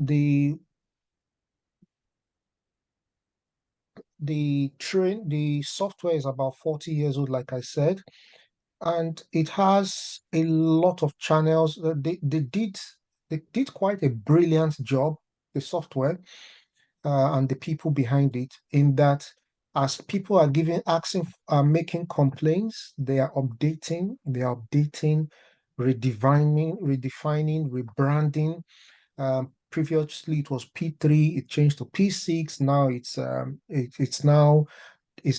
the the software is about 40 years old, like I said, and it has a lot of channels. They did quite a brilliant job, the software, and the people behind it, in that as people are making complaints, they are updating, redefining, rebranding. Previously it was P3, it changed to P6. Now it's now I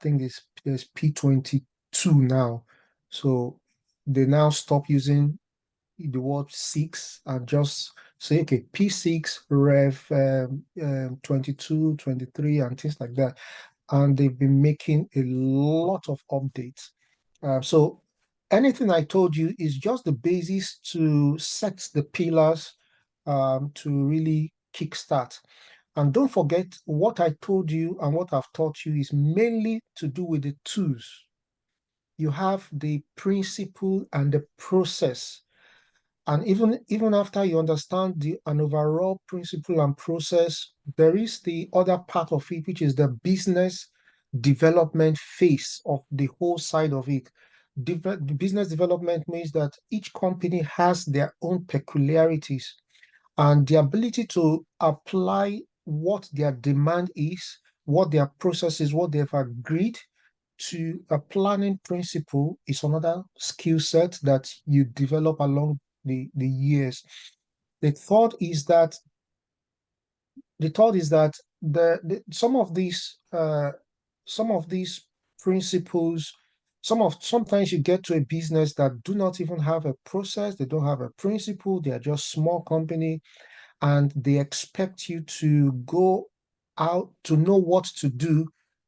think there's P22 now. So they now stop using the word six and just say, okay, P6, Rev 22, 23, and things like that. And they've been making a lot of updates. So anything I told you is just the basis to set the pillars, to really kickstart. And don't forget, what I told you and what I've taught you is mainly to do with the tools. You have the principle and the process. And even after you understand an overall principle and process, there is the other part of it, which is the business development phase of the whole side of it. Business development means that each company has their own peculiarities, and the ability to apply what their demand is, what their process is, what they've agreed to a planning principle is another skill set that you develop along the years. The thought is that some of these principles, sometimes you get to a business that do not even have a process, they don't have a principle, they are just small company, and they expect you to go out to know what to do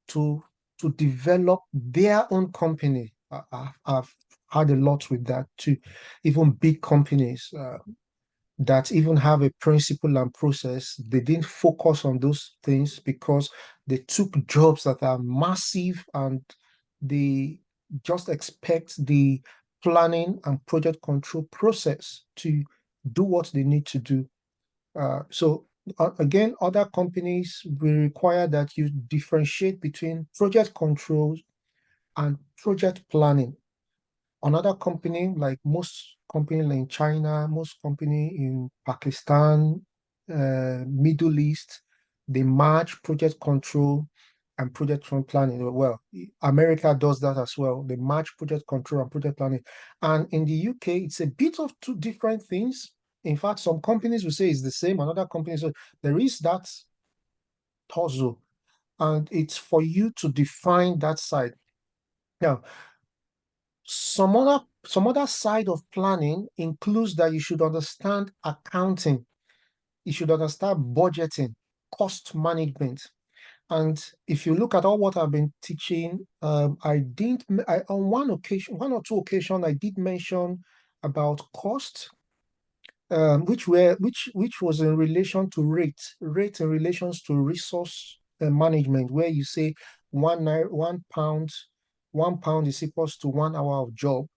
to to develop their own company. I've had a lot with that too. Even big companies that even have a principle and process, they didn't focus on those things because they took jobs that are massive, and they just expect the planning and project control process to do what they need to do. Again, other companies will require that you differentiate between project controls and project planning. Another company, like most company in China, most company in Pakistan, Middle East, they merge project control and planning. Well, America does that as well. They merge project control and project planning. And in the UK, it's a bit of two different things. In fact, some companies will say it's the same, and other companies, so there is that tussle, and it's for you to define that side. Now, some other side of planning includes that you should understand accounting, you should understand budgeting, cost management. And if you look at all what I've been teaching, I didn't I, on one or two occasions, I did mention about cost, which was in relation to rate in relations to resource management, where you say 1 pound is equals to 1 hour of job.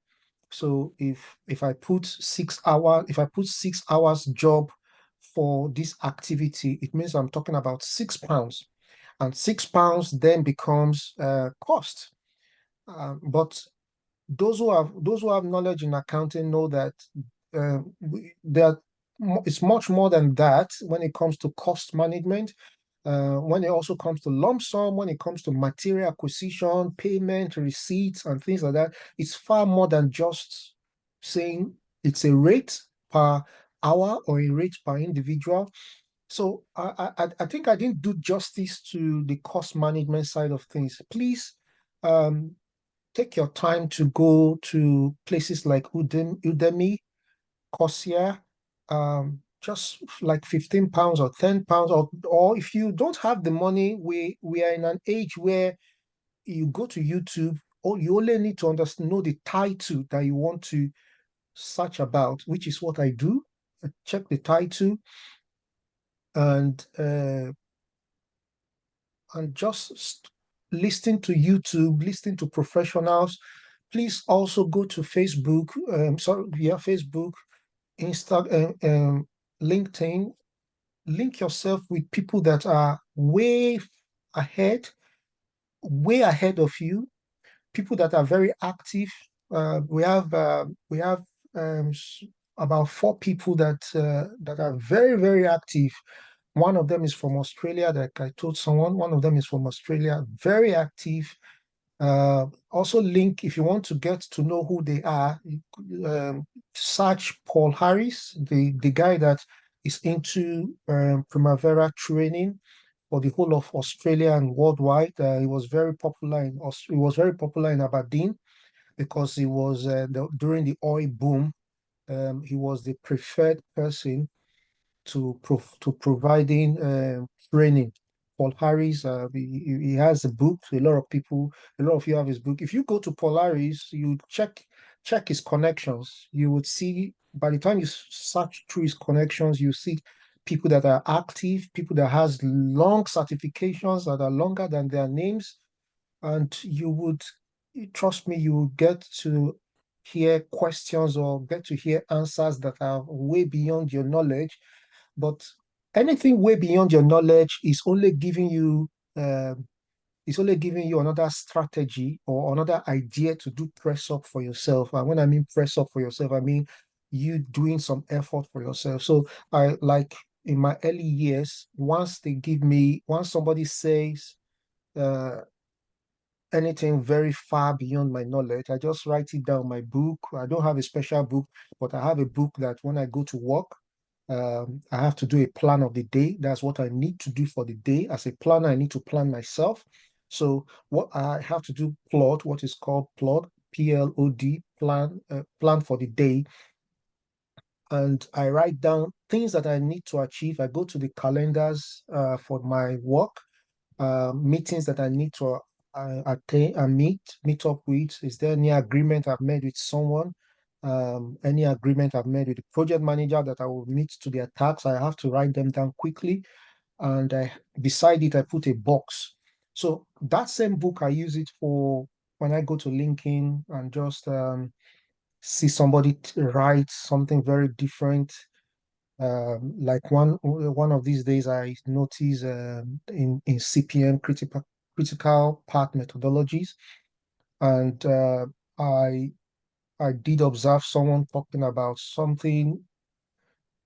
So if I put 6 hours, if I put 6 hours job for this activity, it means I'm talking about £6, and £6 then becomes cost. But those who have knowledge in accounting know that it's much more than that when it comes to cost management. When it also comes to lump sum, when it comes to material acquisition, payment, receipts, and things like that, it's far more than just saying it's a rate per hour or a rate per individual. So I think I didn't do justice to the cost management side of things. Please um, take your time to go to places like Udemy, Coursera, just like £15 or £10, or if you don't have the money, we are in an age where you go to YouTube, or you only need to understand know the title that you want to search about, which is what I do. I check the title and just listen to YouTube, listen to professionals. Please also go to Facebook, Facebook, Insta, LinkedIn, link yourself with people that are ahead, way ahead of you, people that are very active. We have about four people that are very, very active. One of them is from Australia, like I told someone. One of them is from Australia, very active. Also, link if you want to get to know who they are. Search Paul Harris, the guy that is into Primavera training for the whole of Australia and worldwide. He was very popular he was very popular in Aberdeen because he was during the oil boom. He was the preferred person to providing training. Paul Harris, he has a book. A lot of you have his book. If you go to Paul Harris, you check his connections. You would see by the time you search through his connections, you see people that are active, people that has long certifications that are longer than their names, and trust me, you will get to hear questions or get to hear answers that are way beyond your knowledge. But anything way beyond your knowledge um, is only giving you another strategy or another idea to do press up for yourself. And when I mean press up for yourself, I mean you doing some effort for yourself. So I like in my early years, once somebody says uh, anything very far beyond my knowledge, I just write it down my book. I don't have a special book, but I have a book that when I go to work, I have to do a plan of the day. That's what I need to do for the day. As a planner, I need to plan myself. So what I have to do, plot, what is called plot, PLOD, plan for the day. And I write down things that I need to achieve. I go to the calendars for my work, meetings that I need to attain and meet up with. Is there any agreement I've made with someone? Any agreement I've made with the project manager that I will meet to their tasks? I have to write them down quickly, and beside it I put a box. So that same book I use it for when I go to LinkedIn and just see somebody write something very different. Like one of these days, I noticed in CPM critical path methodologies, and I I did observe someone talking about something,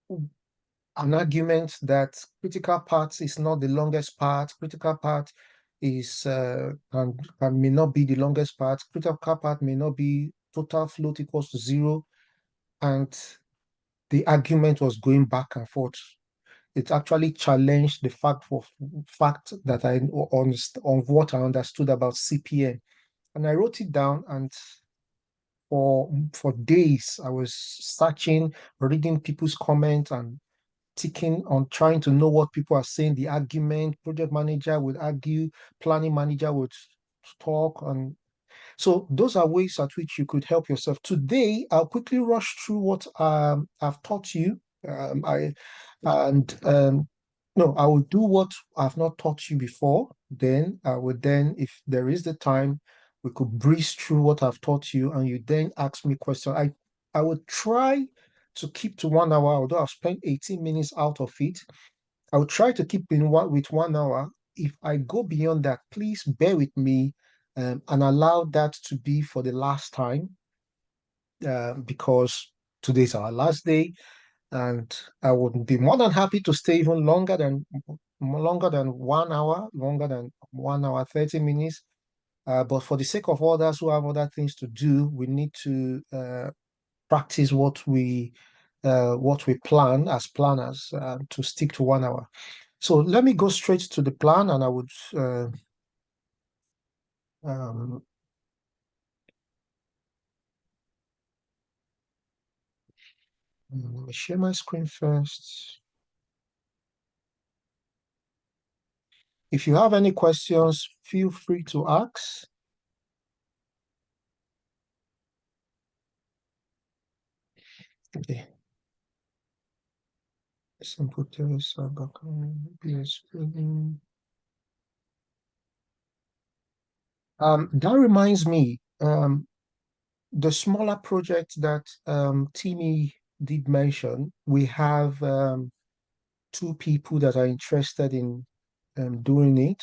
an argument that critical path is not the longest path. Critical path is can may not be the longest path. Critical path may not be total float equals to zero, and the argument was going back and forth. It actually challenged the fact that on what I understood about CPN. And I wrote it down, and for days I was searching, reading people's comments and ticking on trying to know what people are saying, the argument, project manager would argue, planning manager would talk, and so those are ways at which you could help yourself. Today, I'll quickly rush through what I've taught you. I and No, I will do what I've not taught you before. Then I would then, if there is the time, we could breeze through what I've taught you, and you then ask me questions. I would try to keep to 1 hour, although I've spent 18 minutes out of it. I will try to keep with 1 hour. If I go beyond that, please bear with me and allow that to be for the last time because today's our last day, and I would be more than happy to stay even longer than 1 hour, longer than 1 hour 30 minutes. But for the sake of others who have other things to do, we need to practice what we plan as planners to stick to 1 hour. So let me go straight to the plan, and I would um, let me share my screen first. If you have any questions, feel free to ask. Okay. Simple test, that reminds me, the smaller project that Timmy did mention, we have two people that are interested in doing it,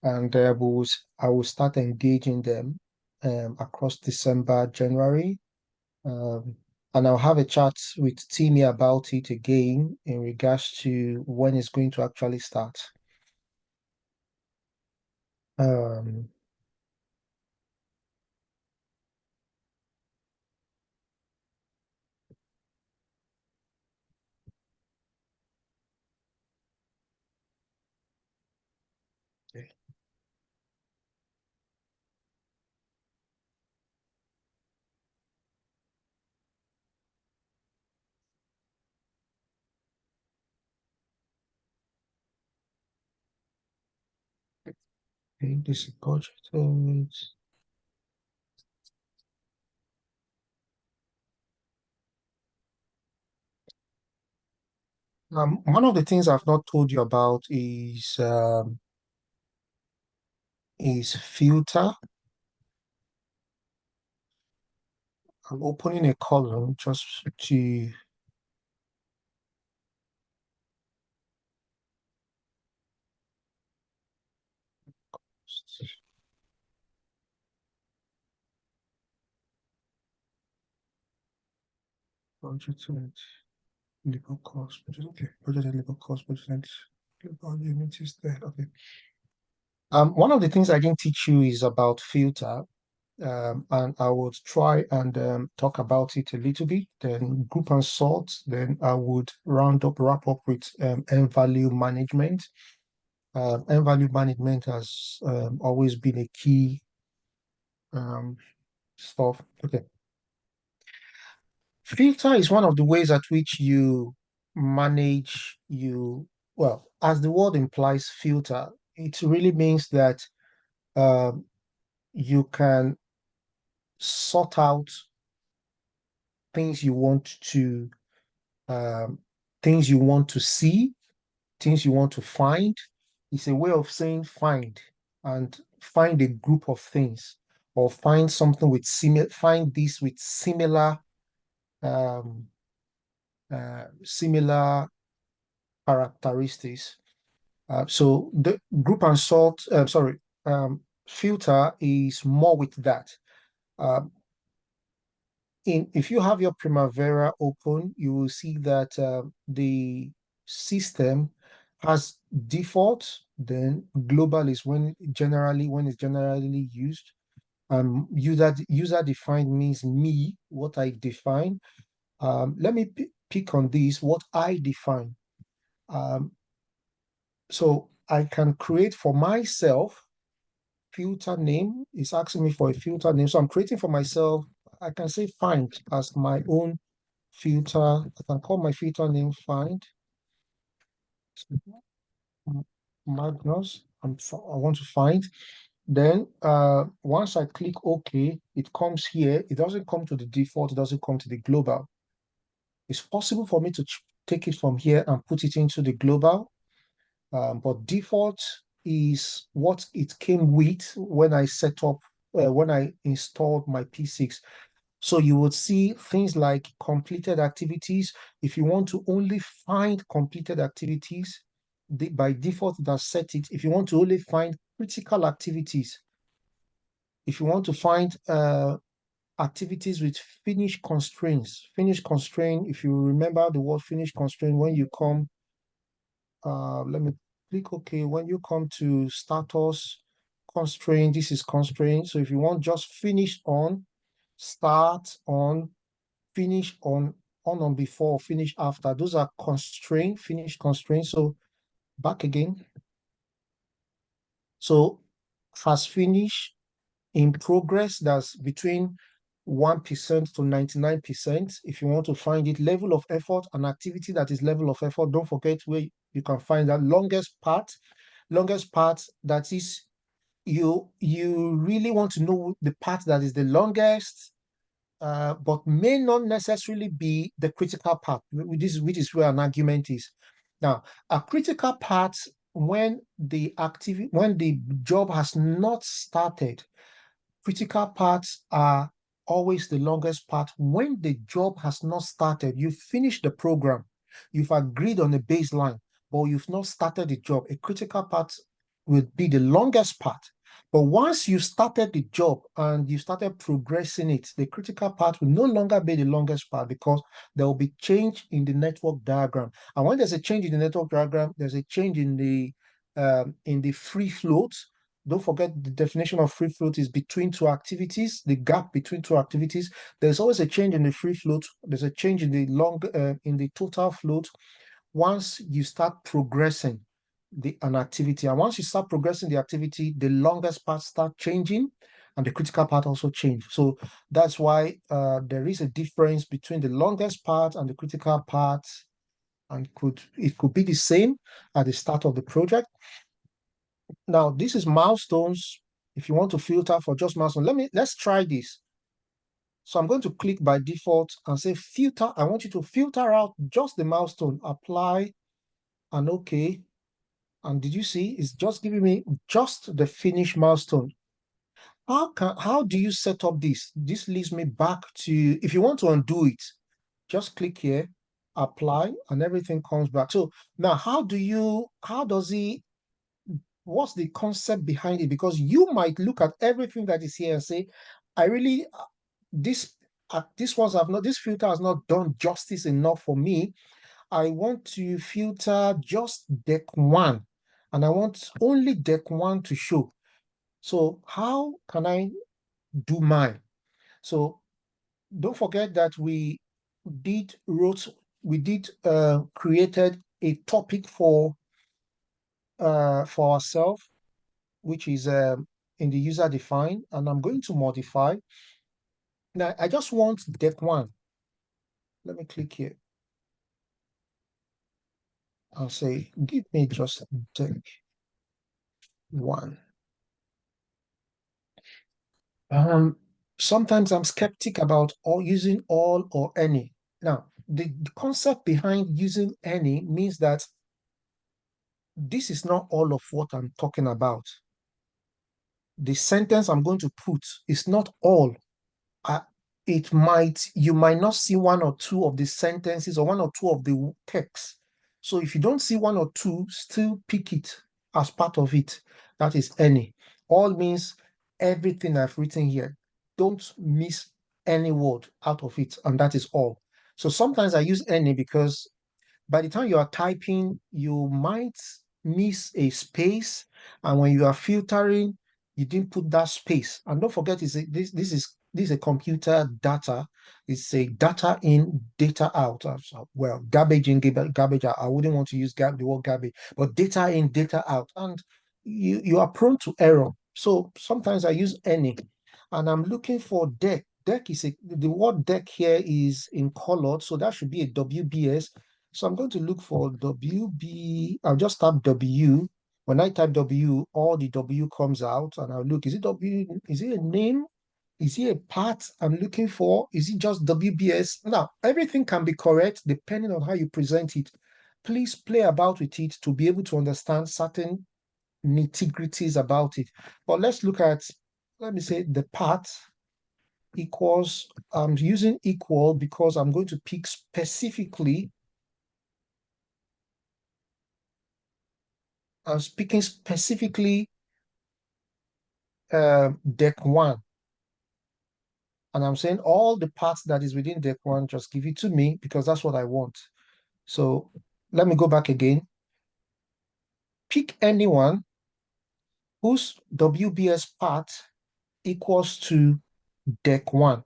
and I will start engaging them across December, January. Um, and I'll have a chat with Timmy about it again in regards to when it's going to actually start. Um, okay. Okay, this is budget. One of the things I've not told you about is filter. I'm opening a column just to budget and labor cost. Okay, budget and labor cost, budget and labor unit is there. Okay. One of the things I didn't teach you is about filter, and I would try and talk about it a little bit, then group and sort, then I would wrap up with end value management. End value management has always been a key um, stuff. Okay. Filter is one of the ways at which you manage well, as the word implies, filter, it really means that um, you can sort out things you want to um, things you want to see, things you want to find. It's a way of saying find and find a group of things or find something with find this with um, similar characteristics. So the group and sort, filter is more with that. Um, in if you have your Primavera open, you will see that the system has default, then global is when it's generally used. User defined means me, what I define. Let me pick on this, what I define. Um, so I can create for myself filter name. It's asking me for a filter name. So I'm creating for myself. I can say find as my own filter. I can call my filter name find Magnus. I want to find. Then once I click OK, it comes here. It doesn't come to the default. It doesn't come to the global. It's possible for me to take it from here and put it into the global. But default is what it came with when I set up, when I installed my P6. So you would see things like completed activities. If you want to only find completed activities, by default, it has set it. If you want to only find critical activities, if you want to find activities with finish constraint, if you remember the word finish constraint, when you come, let me click OK. When you come to status constraint, this is constraint. So if you want just finish on, start on, finish on before, finish after. Those are constraint, finish constraint. So back again. So fast finish in progress, that's between 1% to 99%. If you want to find it, level of effort, an activity that is level of effort, don't forget where you can find that longest part that is you really want to know the part that is the longest, but may not necessarily be the critical part, which is where an argument is. Now, a critical part when the job has not started, critical parts are always the longest part when the job has not started. You finish the program, you've agreed on a baseline, but you've not started the job. A critical part will be the longest part. But once you started the job and you started progressing it, the critical part will no longer be the longest part because there will be change in the network diagram. And when there's a change in the network diagram, there's a change in the free float. Don't forget the definition of free float is between two activities, the gap between two activities. There's always a change in the free float. There's a change in the total float once you start progressing an activity. And once you start progressing the activity, the longest part start changing and the critical part also change. So that's why there is a difference between the longest part and the critical part, and it could be the same at the start of the project. Now, this is milestones. If you want to filter for just milestones, let's try this. So I'm going to click by default and say filter. I want you to filter out just the milestone, apply and okay. And did you see it's just giving me just the finish milestone? How do you set up this? This leads me back to, if you want to undo it, just click here, apply, and everything comes back. So now how does he, what's the concept behind it? Because you might look at everything that is here and say, I really, this this filter has not done justice enough for me. I want to filter just deck one, and I want only deck one to show. So how can I do mine? So don't forget that did wrote we did created a topic for ourselves, which is in the user define, and I'm going to modify. Now I just want deck one. Let me click here. I'll say give me just deck one. Sometimes I'm skeptic about using all or any. Now, the concept behind using any means that this is not all of what I'm talking about. The sentence I'm going to put is not all. Uh, you might not see one or two of the sentences or one or two of the text. So if you don't see one or two, still pick it as part of it. That is any. All means everything I've written here. Don't miss any word out of it, and that is all. So sometimes I use any because by the time you are typing, you might miss a space, and when you are filtering, you didn't put that space. And don't forget, this is a computer data. It's a data in, data out. Well, garbage in, garbage out. I wouldn't want to use the word garbage, but data in, data out, and you are prone to error. So sometimes I use any, and I'm looking for deck. Deck is the word deck here is in colored, so that should be a WBS. So I'm going to look for WB. I'll just type W. When I type W, all the W comes out, and I'll look. Is it W? Is it a name? Is it a part I'm looking for? Is it just WBS? Now, everything can be correct depending on how you present it. Please play about with it to be able to understand certain nitty-gritties about it. But let's look at, let me say, the part equals, I'm using equal because I'm going to pick specifically. I'm speaking specifically deck one. And I'm saying all the parts that is within deck one, just give it to me because that's what I want. So let me go back again. Pick anyone whose WBS part equals to deck one.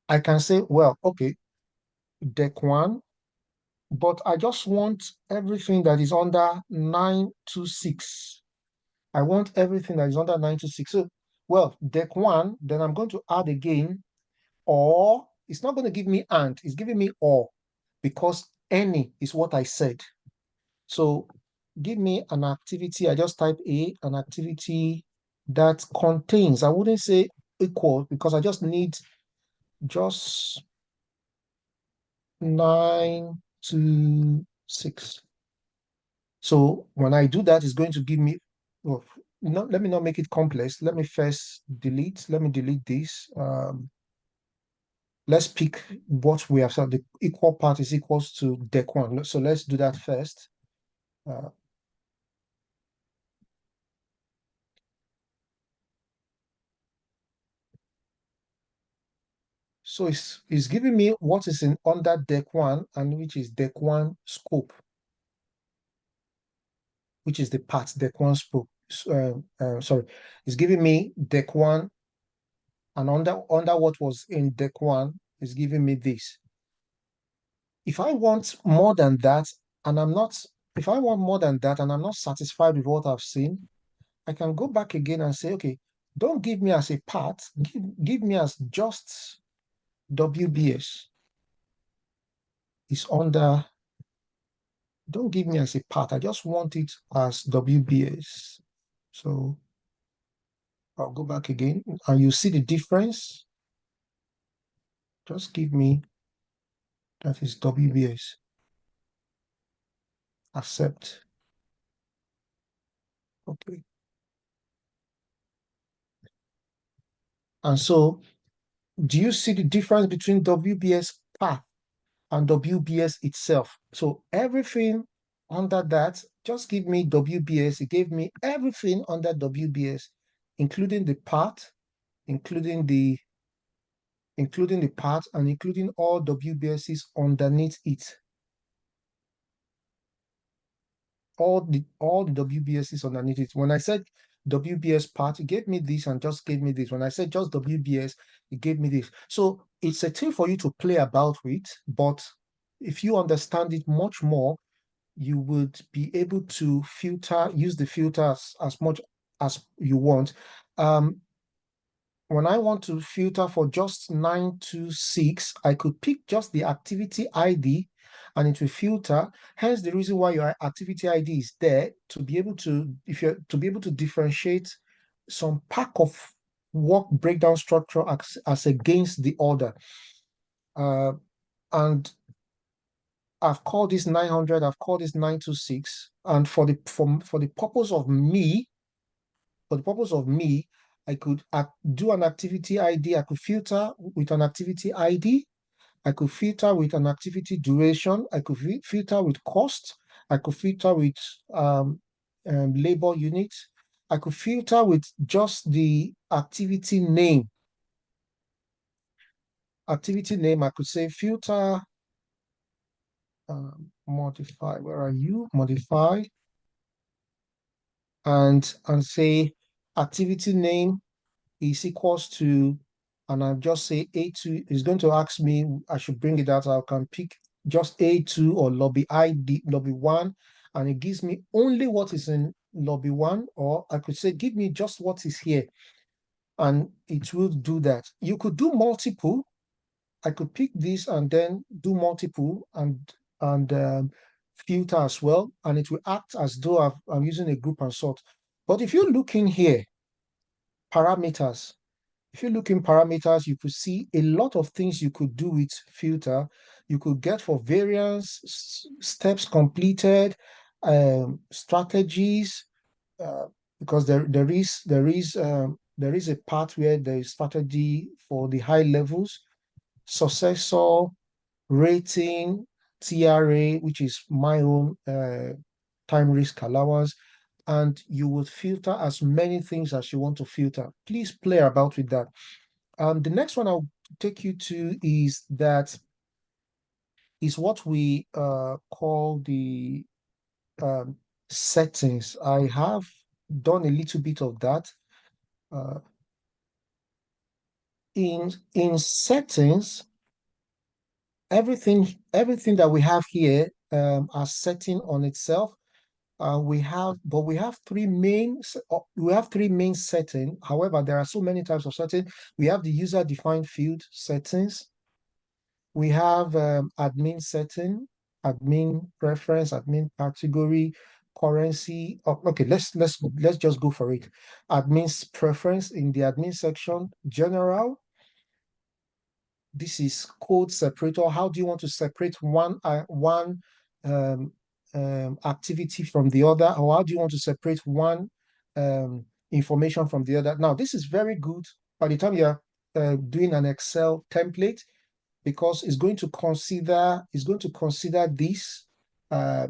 I can say, well, okay, deck one, but I just want everything that is under 926. I want everything that is under 926. So, well, deck one, then I'm going to add again, or it's not going to give me and, it's giving me or, because any is what I said. So give me an activity. I just type an activity that contains, I wouldn't say equal because I just need just 926. So when I do that, it's going to give me, well, let me not make it complex. Let me first delete. Let me delete this. Let's pick what we have said. The equal part is equals to deck one. So let's do that first. Uh, so it's giving me what is in under deck one, and which is deck one scope, which is the part deck one scope. Sorry, it's giving me deck one, and under what was in deck one is giving me this. If I want more than that, and I'm not, if I want more than that, and I'm not satisfied with what I've seen, I can go back again and say, okay, don't give me as a part, give me as just WBS is under, don't give me as a part. I just want it as WBS. So I'll go back again and you see the difference. Just give me, that is WBS. Accept. Okay. And so do you see the difference between WBS path and WBS itself? So everything under that, just give me WBS. It gave me everything under WBS, including the path, including the path, and including all WBSs underneath it. All the WBSs underneath it. When I said WBS part, it gave me this and just gave me this. When I said just WBS, it gave me this. So it's a thing for you to play about with, but if you understand it much more, you would be able to use the filters as much as you want. Um, when I want to filter for just 926, I could pick just the activity ID and it will filter. Hence the reason why your activity ID is there to be able to, if you're to be able to differentiate some pack of work breakdown structure as against the order. And I've called this 900, I've called this 926. And for the purpose of me, for the purpose of me, I could do an activity ID. I could filter with an activity ID. I could filter with an activity duration. I could filter with cost. I could filter with labor unit. I could filter with just the activity name. Activity name, I could say filter, modify. Where are you? Modify. And say activity name is equals to, and I'll just say A2 is going to ask me, I should bring it out. I can pick just A2 or lobby ID, lobby one, and it gives me only what is in lobby one, or I could say, give me just what is here, and it will do that. You could do multiple. I could pick this and then do multiple and filter as well, and it will act as though I'm using a group and sort. But if you look in here, parameters, if you look in parameters, you could see a lot of things you could do with filter. You could get for variance, steps completed, strategies, because there is a part where there is strategy for the high levels, successor, rating, TRA, which is my own time risk allowance, and you would filter as many things as you want to filter. Please play about with that. The next one I'll take you to is what we call the um, settings. I have done a little bit of that. Uh, in settings, everything that we have here as setting on itself. We have we have three main setting. However, there are so many types of setting. We have the user defined field settings. We have admin setting, admin preference, admin category, currency. Oh, okay, let's just go for it. Admin's preference in the admin section, general. This is code separator. How do you want to separate um, activity from the other, or how do you want to separate one information from the other. Now, this is very good by the time you're doing an Excel template, because it's going to consider this uh,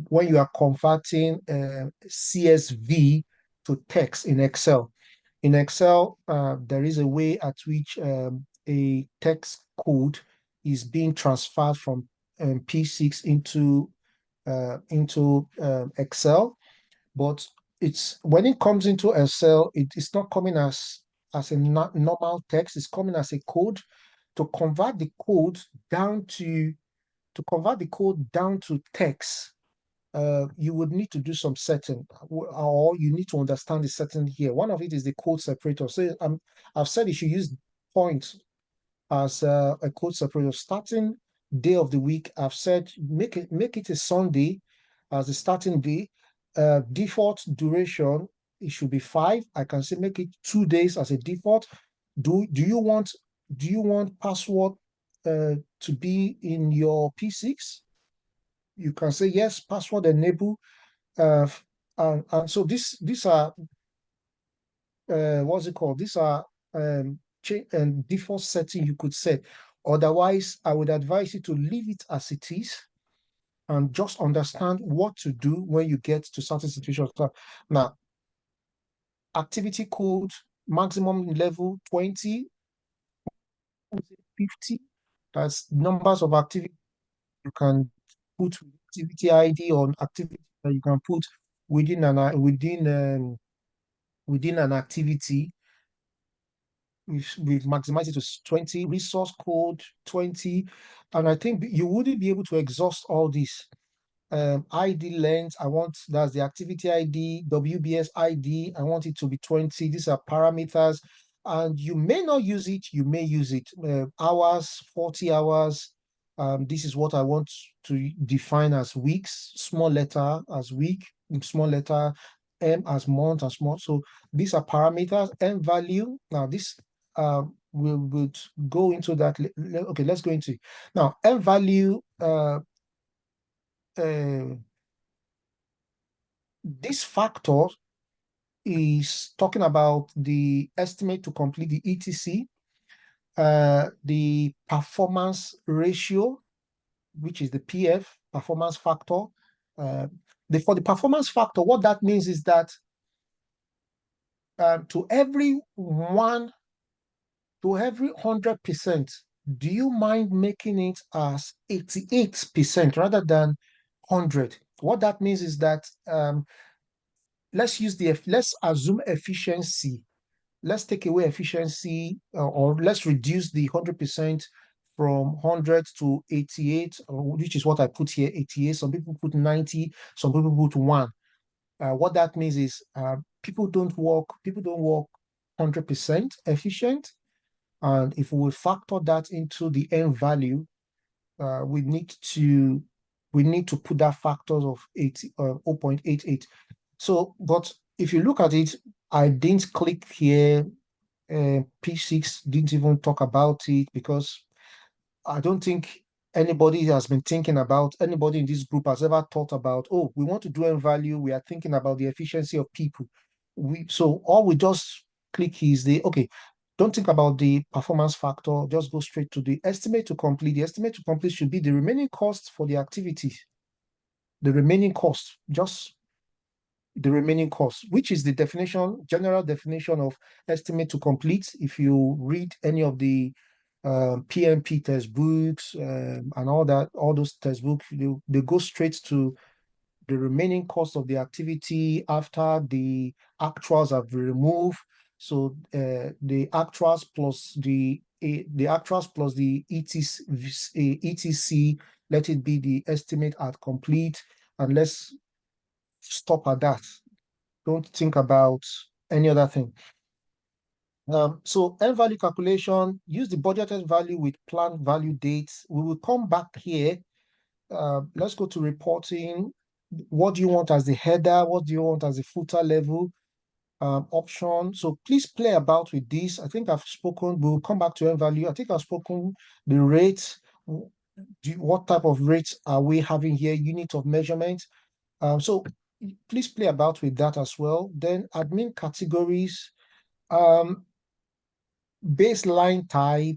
when you are converting CSV to text in Excel. In Excel, there is a way at which a text code is being transferred from P6 into Excel, but it's when it comes into Excel, it's not coming as a normal text. It's coming as a code. To convert the code down to text, you would need to do some setting, or you need to understand the setting here. One of it is the code separator. So I've said you should use points as a code separator. Starting day of the week, I've said make it a Sunday as the starting day. Default duration, it should be 5. I can say make it 2 days as a default. Do you want password to be in your P6? You can say yes, password enable. Uh, and so these are what's it called? These are default setting you could set. Otherwise, I would advise you to leave it as it is and just understand what to do when you get to certain situations. So, now, activity code, maximum level 20, 50. That's numbers of activity you can put with activity ID on activity that you can put within an activity. We've maximized it to 20, resource code 20, and I think you wouldn't be able to exhaust all this. ID length, that's the activity ID, WBS ID, I want it to be 20. These are parameters, and you may not use it, you may use it. Hours, 40 hours. This is what I want to define as weeks, small letter as week, small letter, M as month, as month. So these are parameters. M value. Now this we would go into that. Okay, let's go into it. Now M value. Uh, this factor is talking about the estimate to complete the ETC, the performance ratio, which is the PF, performance factor. For the performance factor, what that means is that to every 100%, do you mind making it as 88% rather than 100? What that means is that let's assume efficiency. Let's take away efficiency, or let's reduce the 100% from 100 to 88, which is what I put here, 88. Some people put 90, some people put 1. What that means is people don't work 100% efficient. And if we factor that into the end value, we need to put that factors of 0.88. So, but if you look at it, I didn't click here. P6 didn't even talk about it because I don't think anybody in this group has ever thought about, oh, we want to do end value. We are thinking about the efficiency of people. So all we just click is okay, don't think about the performance factor, just go straight to the estimate to complete. The estimate to complete should be the remaining cost for the activity. The remaining cost, just the remaining cost, which is the general definition of estimate to complete. If you read any of the PMP textbooks and all those textbooks, they go straight to the remaining cost of the activity after the actuals have been removed. So the actuals plus the ETC, let it be the estimate at complete, and let's stop at that. Don't think about any other thing. So end value calculation, use the budgeted value with planned value dates. We will come back here. Let's go to reporting. What do you want as the header? What do you want as the footer level option? So please play about with this. I think I've spoken. We'll come back to end value. I think I've spoken the rates. What type of rates are we having here? Unit of measurement. So please play about with that as well. Then admin categories, um, baseline type,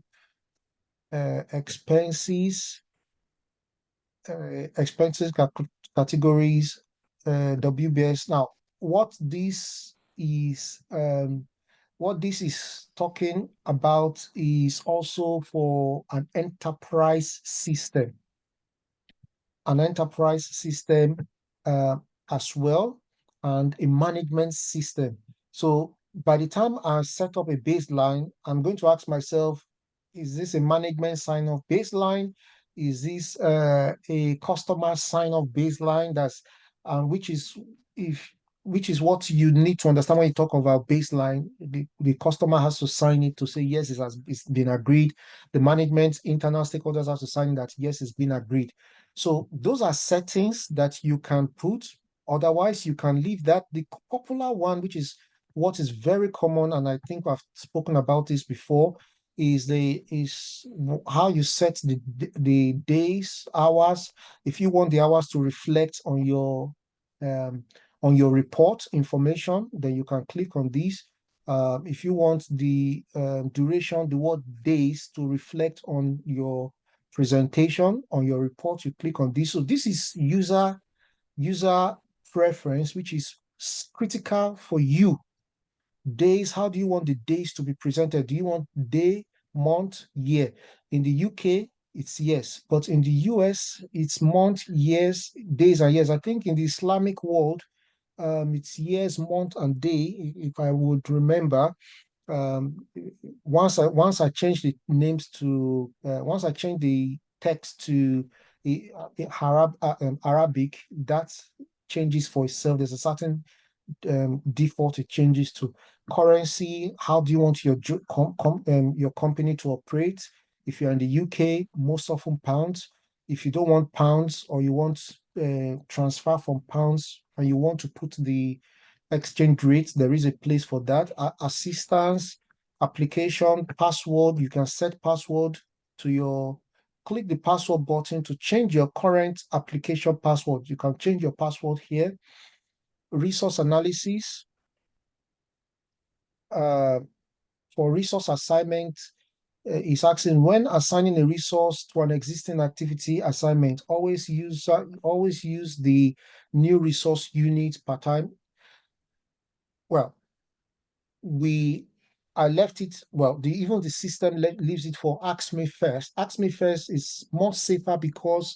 expenses, expenses categories, WBS. Now, what this is talking about is also for an enterprise system uh, as well, and a management system. So by the time I set up a baseline, I'm going to ask myself, is this a management sign-off baseline? Is this a customer sign-off baseline? That's which is if which is what you need to understand when you talk about baseline. The customer has to sign it to say yes, it's been agreed. The management internal stakeholders have to sign that yes, it's been agreed. So those are settings that you can put. Otherwise, you can leave that. The popular one, which is what is very common, and I think I've spoken about this before, is how you set the days, hours. If you want the hours to reflect um, on your report information, then you can click on this. If you want the duration, the word days to reflect on your presentation, on your report, you click on this. So this is user preference, which is critical for you. Days, how do you want the days to be presented? Do you want day, month, year? In the UK, it's yes, but in the US, it's month, years, days, and years. I think in the Islamic world, it's years, month, and day, if I would remember. um, once I changed the names to once I changed the text to Arabic, that changes for itself. There's a certain default it changes to. Currency, how do you want your company to operate? If you're in the UK, most often pounds. If you don't want pounds, or you want transfer from pounds and you want to put the exchange rate, there is a place for that. Assistance, application, password, you can set password to your click the password button to change your current application password. You can change your password here. Resource analysis, uh, for resource assignment, is asking when assigning a resource to an existing activity assignment, always use the new resource unit per time. Well, we I left it, well, even the system leaves it for ask me first. Ask me first is more safer because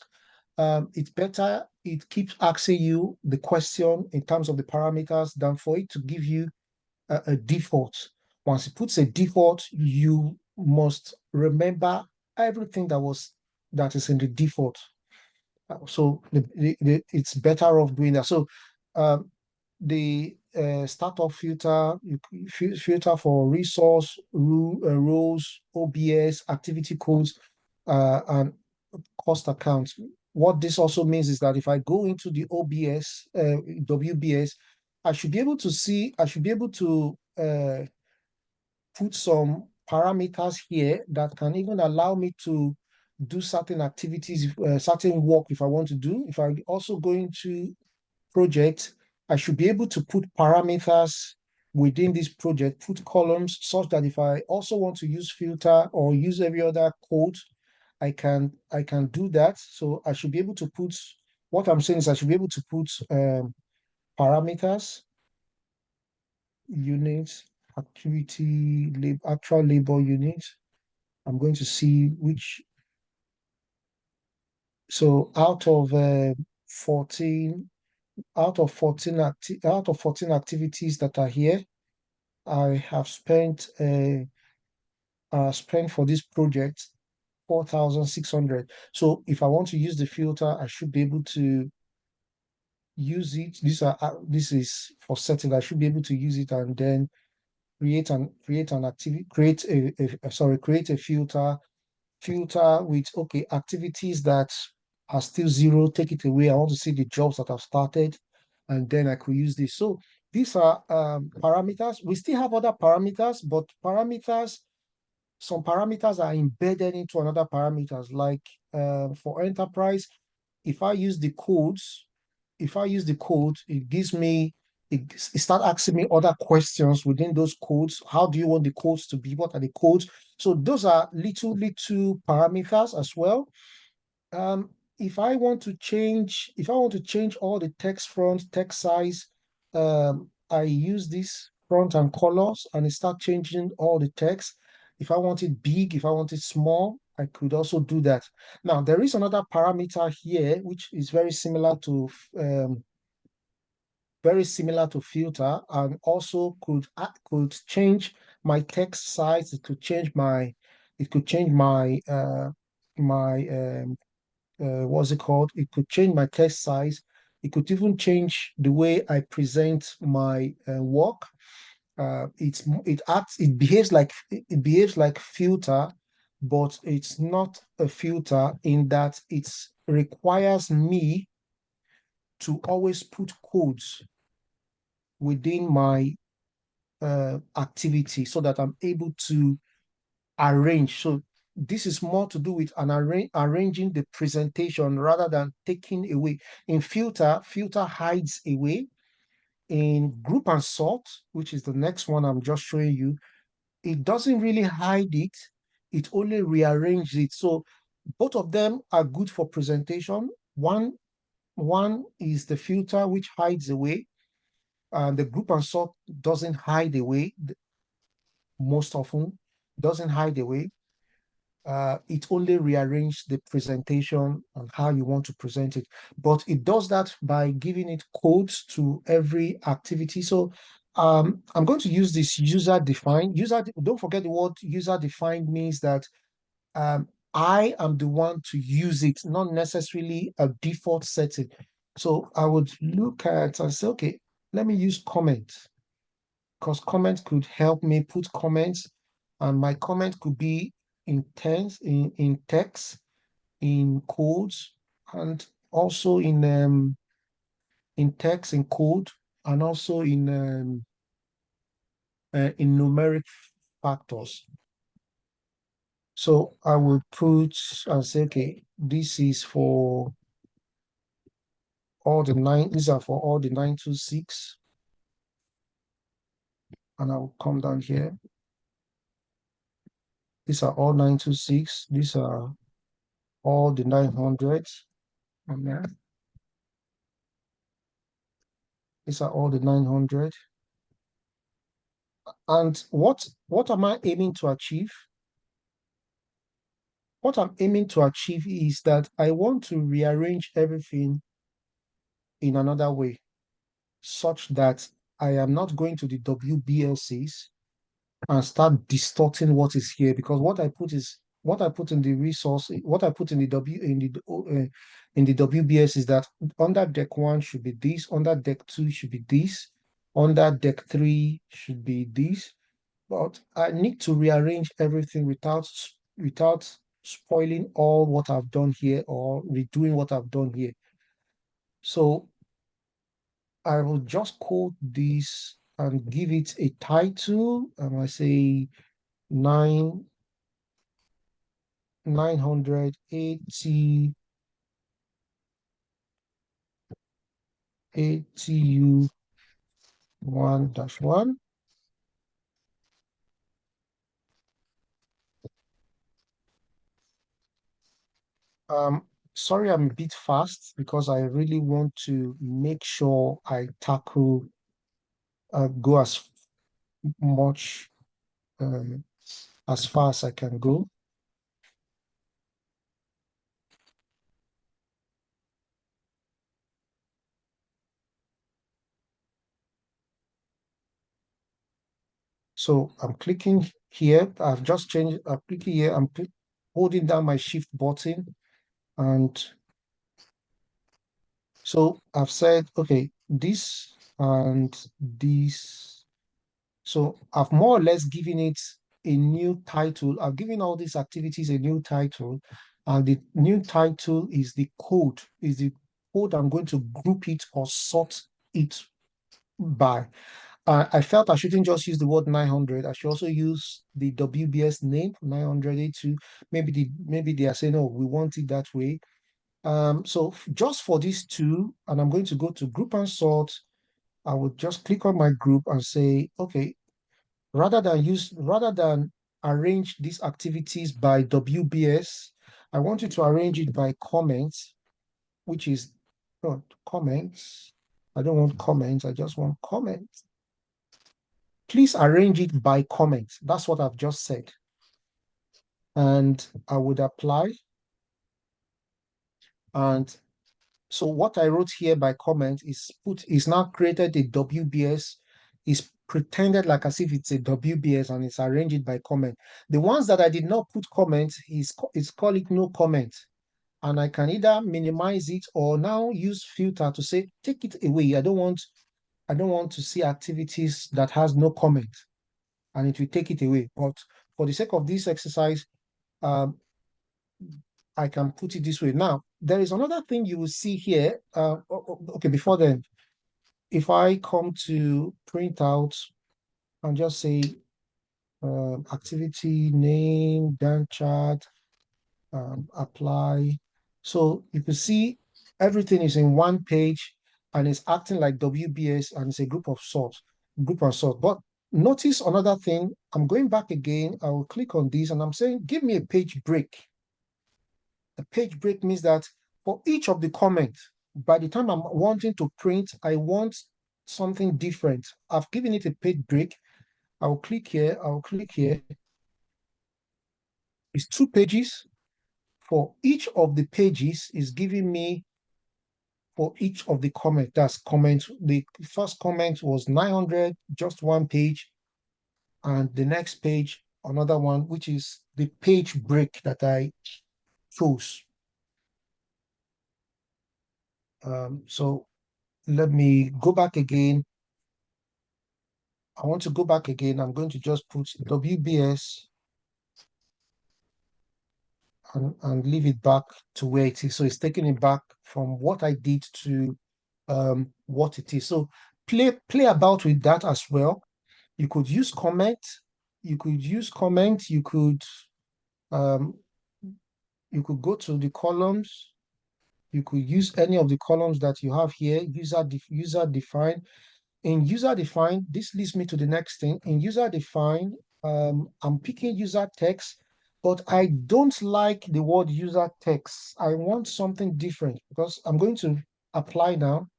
it's better, it keeps asking you the question in terms of the parameters than for it to give you a default. Once it puts a default, you must remember everything that is in the default. So it's better off doing that. So um, the startup filter, filter for resource, roles, OBS, activity codes, and cost accounts. What this also means is that if I go into the OBS, WBS, I should be able to put some parameters here that can even allow me to do certain activities, certain work if I want to do. If I also go into project, I should be able to put parameters within this project, put columns such that if I also want to use filter or use every other code, I can do that. So I should be able to put, what I'm saying is I should be able to put parameters, units, activity, actual labor units. I'm going to see which, so 14, out of 14 activities that are here, I have spent for this project 4,600. So if I want to use the filter, I should be able to use it. This is for setting. I should be able to use it and then create an activity, create a filter with okay activities that are still zero, take it away. I want to see the jobs that have started, and then I could use this. So these are parameters. We still have other parameters, but some parameters are embedded into another parameters. Like for enterprise, if I use the codes, if I use the code, it gives me it start asking me other questions within those codes. How do you want the codes to be? What are the codes? So those are little parameters as well. Um, if I want to change all the text font, text size, I use this font and colors and it start changing all the text. If I want it big, if I want it small, I could also do that. Now, there is another parameter here, which is um, very similar to filter and also could change my text size. It could change my what's it called? It could change my text size. It could even change the way I present my work. It behaves like filter, but it's not a filter in that it requires me to always put codes within my activity so that I'm able to arrange. So this is more to do with arranging the presentation rather than taking away. In filter hides away. In group and sort, which is the next one I'm just showing you, it doesn't really hide it. It only rearranges it. So both of them are good for presentation. One is the filter, which hides away, and the group and sort doesn't hide away most often, doesn't hide away. It only rearranges the presentation and how you want to present it. But it does that by giving it codes to every activity. So I'm going to use this user defined. Don't forget the word user defined means that um, I am the one to use it, not necessarily a default setting. So I would look at and say, okay, let me use comment because comment could help me put comments, and my comment could be in text, in codes, and also in text, in code, and also in numeric factors. So I will put and say, okay, this is for all the nine, these are for all the 926, and I'll come down here. These are all 926, these are all the 900s, and these are all the 900. And what am I aiming to achieve? What I'm aiming to achieve is that I want to rearrange everything in another way, such that I am not going to the WBLCs and start distorting what is here, because what I put in the resource, what I put in the in the WBS is that under deck one should be this, under deck two should be this, under deck three should be this. But I need to rearrange everything without spoiling all what I've done here or redoing what I've done here. So I will just code this and give it a title. And I say 980 ATU 1-1. Sorry, I'm a bit fast because I really want to make sure I tackle go much um, as far as I can go. So I'm clicking here. I've just changed. I'm clicking here. Holding down my shift button. And so I've said, okay, this and this. So I've more or less given it a new title. I've given all these activities a new title. And the new title is the code I'm going to group it or sort it by. I felt I shouldn't just use the word 900. I should also use the WBS name 982. Maybe they are saying, oh, we want it that way. So just for these two, and I'm going to go to group and sort. I would just click on my group and say, okay, rather than arrange these activities by WBS, I want you to arrange it by comments, which is not comments. I don't want comments. I just want comments. Please arrange it by comments. That's what I've just said. And I would apply. And so what I wrote here by comment is now created a WBS, is pretended like as if it's a WBS and it's arranged by comment. The ones that I did not put comments is call it no comment. And I can either minimize it or now use filter to say take it away. I don't want to see activities that has no comment, and it will take it away. But for the sake of this exercise, um, I can put it this way. Now, there is another thing you will see here. Okay, before then, if I come to print out and just say activity name, Gantt chart, apply. So you can see everything is in one page and it's acting like WBS and it's a group and sort. But notice another thing. I'm going back again. I will click on this and I'm saying, give me a page break. A page break means that for each of the comments, by the time I'm wanting to print, I want something different. I've given it a page break. I'll click here. I'll click here. It's 2 pages. For each of the pages is giving me for each of the comments. That's comment. The first comment was 900, just one page. And the next page, another one, which is the page break that I chose. So let me go back again. I want to go back again. I'm going to just put WBS and leave it back to where it is. So it's taking it back from what I did to what it is. So play about with that as well. You could use comment. You could use comment. Um, you could go to the columns. You could use any of the columns that you have here. User define. In user define, this leads me to the next thing. In user define, I'm picking user text, but I don't like the word user text. I want something different because I'm going to apply now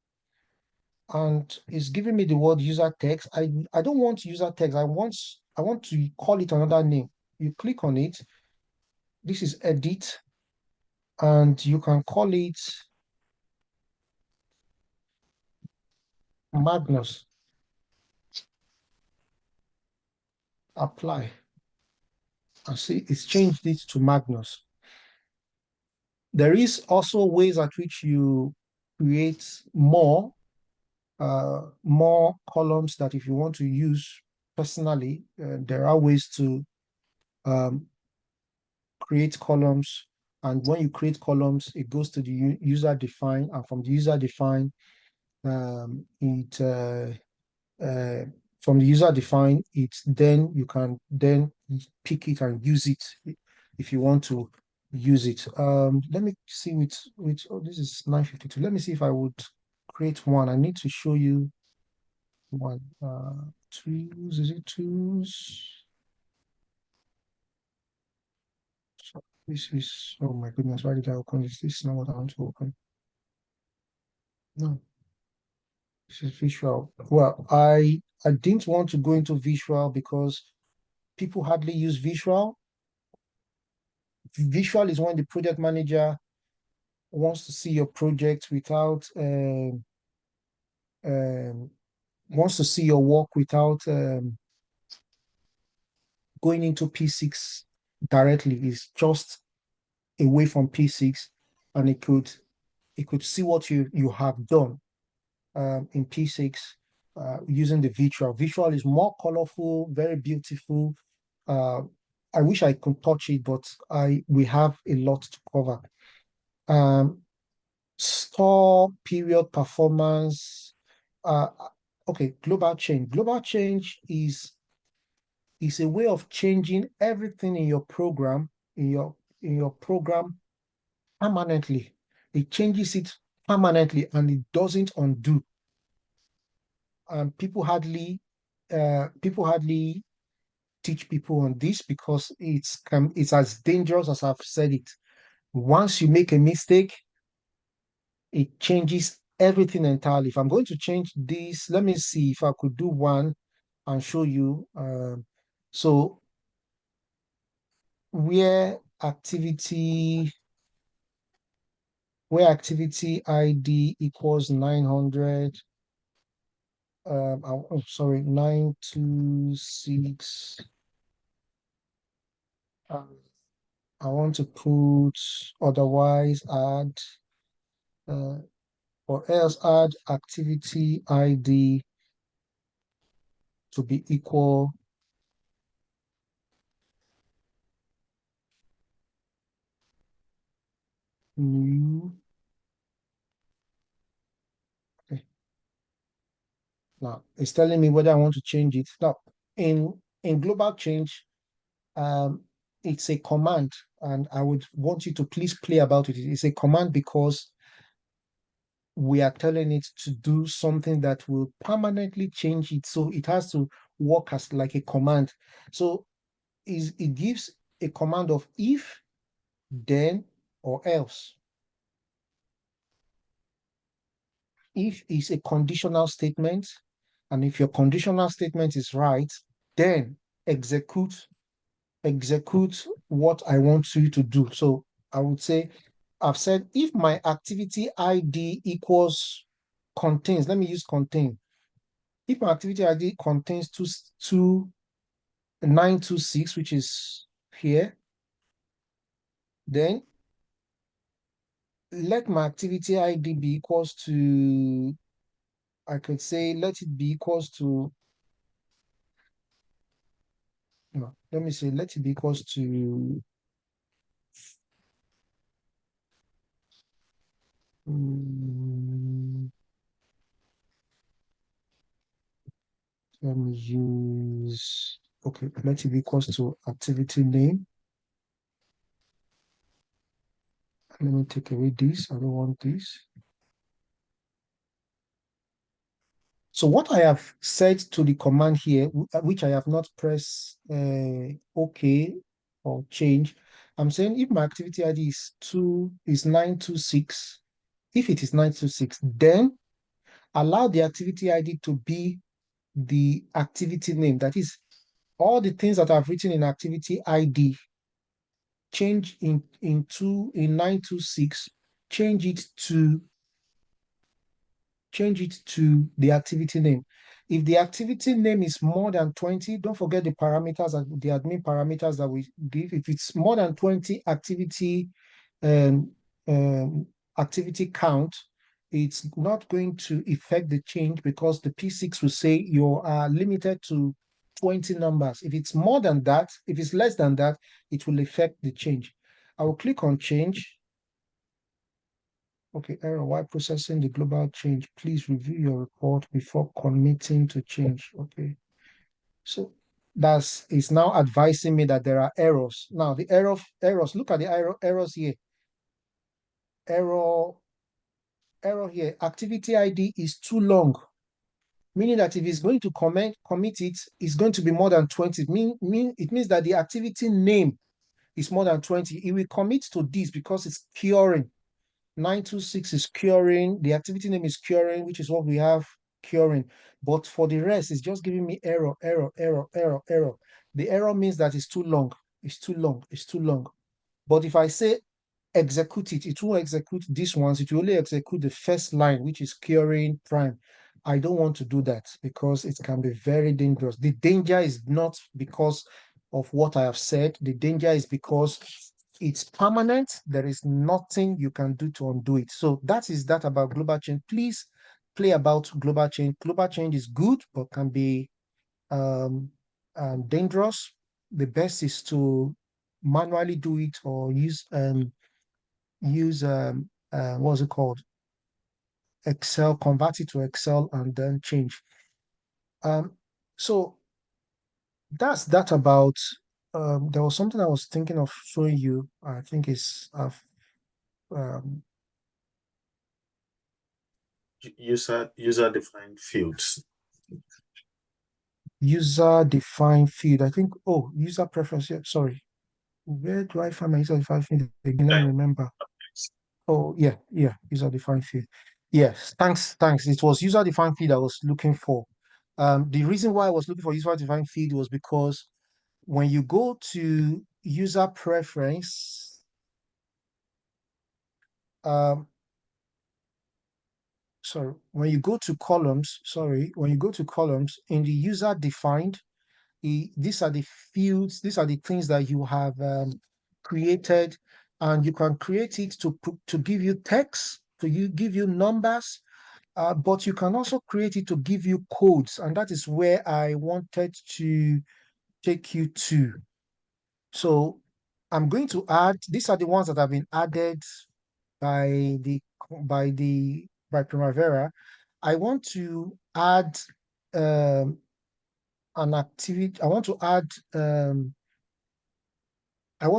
and it's giving me the word user text. I don't want user text. I want to call it another name. You click on it. This is edit, and you can call it Magnus. Apply. And see, it's changed it to Magnus. There is also ways at which you create more columns that if you want to use personally, there are ways to um, create columns. And when you create columns, it goes to the user define, and from the user define, it from the user define, it's then you can then pick it and use it if you want to use it. Let me see which oh, this is 952. Let me see if I would create one. I need to show you one. Tools, is it tools? So this is, oh my goodness, why did I open this? This is not what I want to open. No, this is visual. Well, I didn't want to go into visual because people hardly use visual. Visual is when the project manager wants to see your project without um, wants to see your work without going into P6 directly. It's just away from P6, and it could see what you have done in P6 using the visual. Visual is more colorful, very beautiful. Uh, I wish I could touch it, but I we have a lot to cover. Um, Store period performance. Okay, global change. Global change is a way of changing everything in your program, in your program permanently. It changes it permanently and it doesn't undo. And people hardly teach people on this because it's as dangerous as I've said it. Once you make a mistake, it changes everything entirely. If I'm going to change this, let me see if I could do one and show you. So where activity where activity ID equals 900, sorry, 926. Um, I want to put otherwise add, uh, or else add activity ID to be equal new. Okay. Now it's telling me whether I want to change it. Now in global change, um, it's a command, and I would want you to please play about it. It's a command because we are telling it to do something that will permanently change it. So it has to work as like a command. So it gives a command of if, then, or else. If is a conditional statement, and if your conditional statement is right, then execute execute what I want you to do. So I would say, I've said if my activity ID equals contains, let me use contain. If my activity ID contains 926, which is here, then let my activity ID be equals to, I could say, let it be equals to, no, let me say, let it be equals to, mm, let me use, okay, let it be equals to activity name. Let me take away this. I don't want this. So what I have said to the command here, which I have not pressed OK or change, I'm saying if my activity ID is 926, if it is 926, then allow the activity ID to be the activity name. That is, all the things that I've written in activity ID, change in 926, change it to the activity name. If the activity name is more than 20, don't forget the parameters, the admin parameters that we give. If it's more than 20 um, um, activity count, it's not going to affect the change because the P6 will say you are limited to 20 numbers. If it's more than that, if it's less than that, it will affect the change. I will click on change. Okay, error. While processing the global change, please review your report before committing to change. Okay, so it's now advising me that there are errors. Now the errors. Look at the errors here. Error error here. Activity ID is too long, meaning that if it's going to commit it, it's going to be more than 20. It means that the activity name is more than 20. It will commit to this because it's curing. 926 is curing. The activity name is curing, which is what we have, curing. But for the rest, it's just giving me error, error, error, error, error. The error means that it's too long. It's too long. It's too long. But if I say execute it, it will execute these ones. It will only execute the first line, which is curing prime. I don't want to do that because it can be very dangerous. The danger is not because of what I have said. The danger is because it's permanent. There is nothing you can do to undo it. So that is that about global change. Please play about global change. Global change is good, but can be um, dangerous. The best is to manually do it or use what's it called? Excel, convert it to Excel and then change. Um, so that's that about there was something I was thinking of showing you. I think it's um user-defined fields. User-defined field. I think, oh, user preference. Yeah, sorry. Where do I find my user-defined field? Again, let me remember. Oh, yeah, yeah, user-defined field. Yes, thanks. It was user-defined field I was looking for. The reason why I was looking for user-defined field was because when you go to user preference, um, sorry, when you go to columns, when you go to columns in the user-defined, these are the fields, these are the things that you have created, and you can create it to give you text, give you numbers, but you can also create it to give you codes, and that is where I wanted to take you to. So I'm going to add, these are the ones that have been added by by Primavera. I want to add um, an activity. I want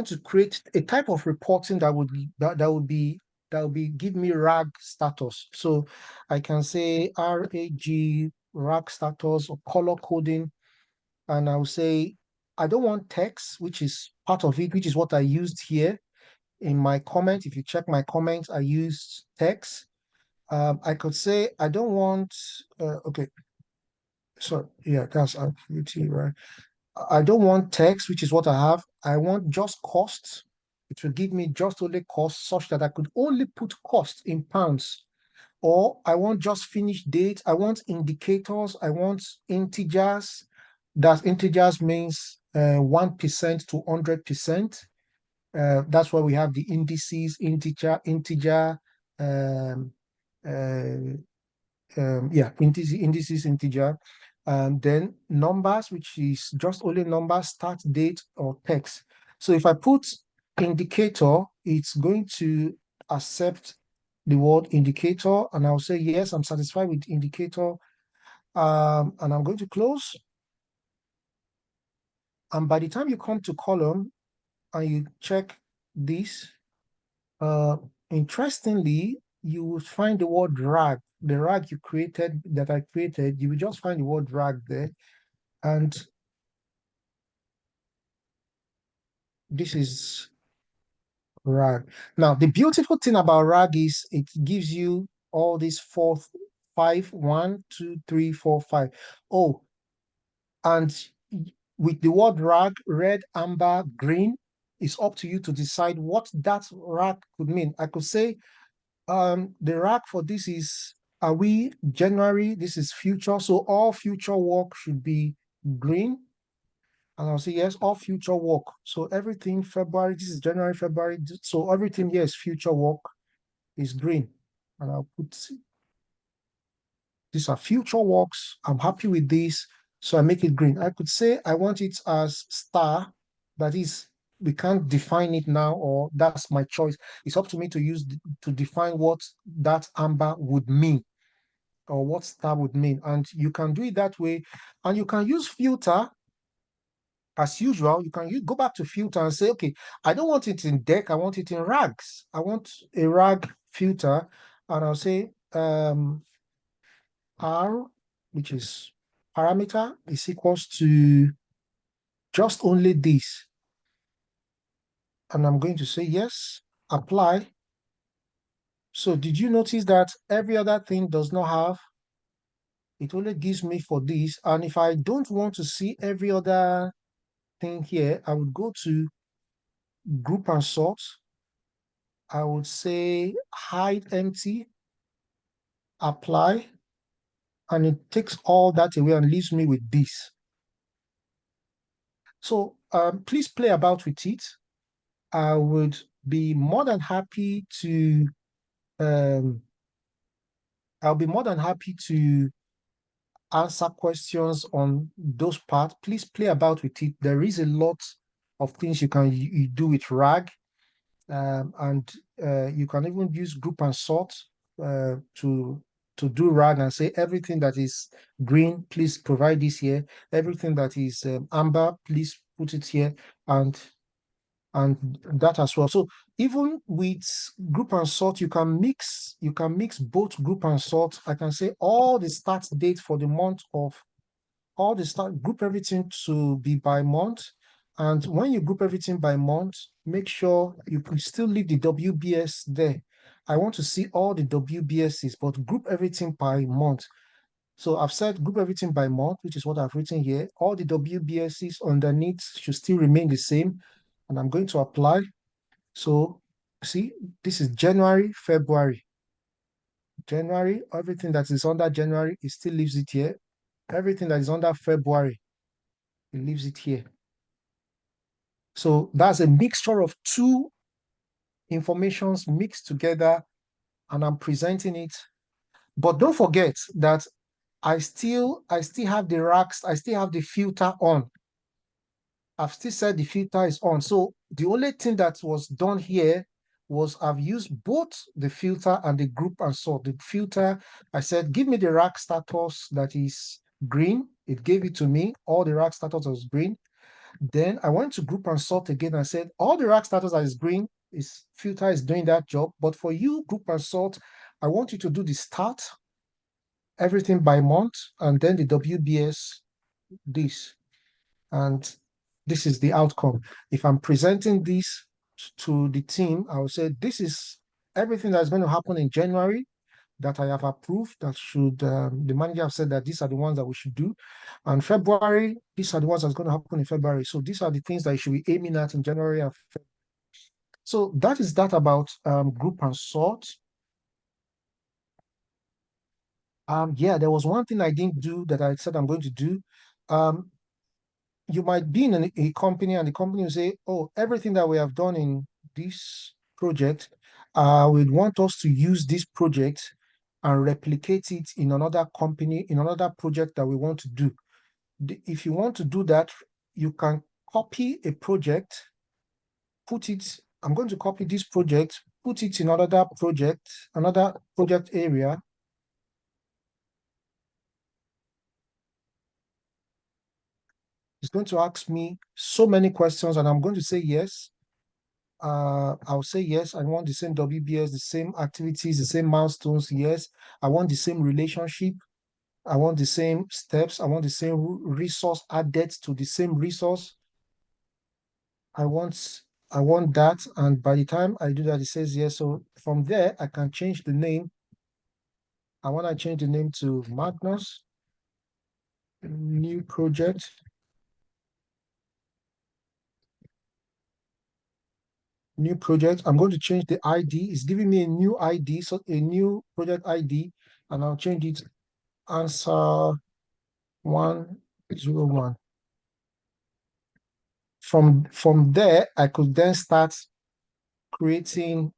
to create a type of reporting that would be give me RAG status. So I can say RAG status or color coding, and I'll say I don't want text, which is part of it, which is what I used here in my comment. If you check my comments, I used text. I could say I don't want. Okay, so yeah, that's activity, right? I don't want text, which is what I have. I want just costs. It will give me just only cost such that I could only put cost in pounds. Or I want just finished date. I want indicators. I want integers. That integers means 1% to 100%. That's why we have the indices, integer, um, uh, yeah, indices, integer, and then numbers, which is just only numbers, start date or text. So if I put indicator, it's going to accept the word indicator, and I'll say yes, I'm satisfied with indicator, and I'm going to close. And by the time you come to column and you check this, uh, interestingly, you will find the word rag. The rag you created, that I created, you will just find the word rag there. And this is rag. Now, the beautiful thing about rag is it gives you all these four, five, 1, 2, 3, 4, 5. Oh, and with the word rag, red, amber, green, it's up to you to decide what that rag could mean. I could say the rag for this is, are we January? This is future. So all future work should be green. And I'll say, yes, all future work. So everything February, this is January, February. So everything here is future work is green. And I'll put, these are future works. I'm happy with this. So I make it green. I could say I want it as star. That is, we can't define it now, or that's my choice. It's up to me to to define what that amber would mean, or what star would mean. And you can do it that way. And you can use filter as usual. You can go back to filter and say, okay, I don't want it in deck, I want it in rags. I want a rag filter, and I'll say R, which is parameter, is equals to just only this. And I'm going to say yes, apply. So did you notice that every other thing does not have, it only gives me for this. And if I don't want to see every other thing here, I would go to group and sort. I would say hide empty, apply, and it takes all that away and leaves me with this. So please play about with it. I would be more than happy to um, I'll be more than happy to answer questions on those parts. Please play about with it. There is a lot of things you do with RAG, and you can even use group and sort to do RAG and say everything that is green, please provide this here. Everything that is amber, please put it here. And and that as well. So even with group and sort, you can mix both group and sort. I can say all the start date for the month of all the start group everything to be by month. And when you group everything by month, make sure you can still leave the WBS there. I want to see all the WBSs, but group everything by month. So I've said group everything by month, which is what I've written here. All the WBSs underneath should still remain the same. And I'm going to apply. So see, this is January, February. January, everything that is under January, it still leaves it here. Everything that is under February, it leaves it here. So that's a mixture of two informations mixed together, and I'm presenting it. But don't forget that I still have the racks, I still have the filter on. I've still said the filter is on. So the only thing that was done here was I've used both the filter and the group and sort. The filter, I said, give me the rack status that is green. It gave it to me. All the rack status was green. Then I went to group and sort again and said, all the rack status that is green is filter is doing that job. But for you, group and sort, I want you to do the start, everything by month, and then the WBS, this. And this is the outcome. If I'm presenting this to the team, I will say, this is everything that's going to happen in January that I have approved that the manager have said that these are the ones that we should do. And February, these are the ones that's going to happen in February. So these are the things that you should be aiming at in January and February. So that is that about group and sort. Yeah, there was one thing I didn't do that I said I'm going to do. Um, you might be in a company and the company will say, oh, everything that we have done in this project, we want us to use this project and replicate it in another company, in another project that we want to do. If you want to do that, you can copy a project, put it, I'm going to copy this project, put it in another project area. It's going to ask me so many questions and I'm going to say yes. I'll say yes. I want the same WBS, the same activities, the same milestones. Yes. I want the same relationship. I want the same steps. I want the same resource added to the same resource. I want I want that. And by the time I do that, it says yes. So from there, I can change the name. I want to change the name to Magnus, new project. New project. I'm going to change the ID. It's giving me a new ID, so a new project ID, and I'll change it answer 101. From there, I could then start creating.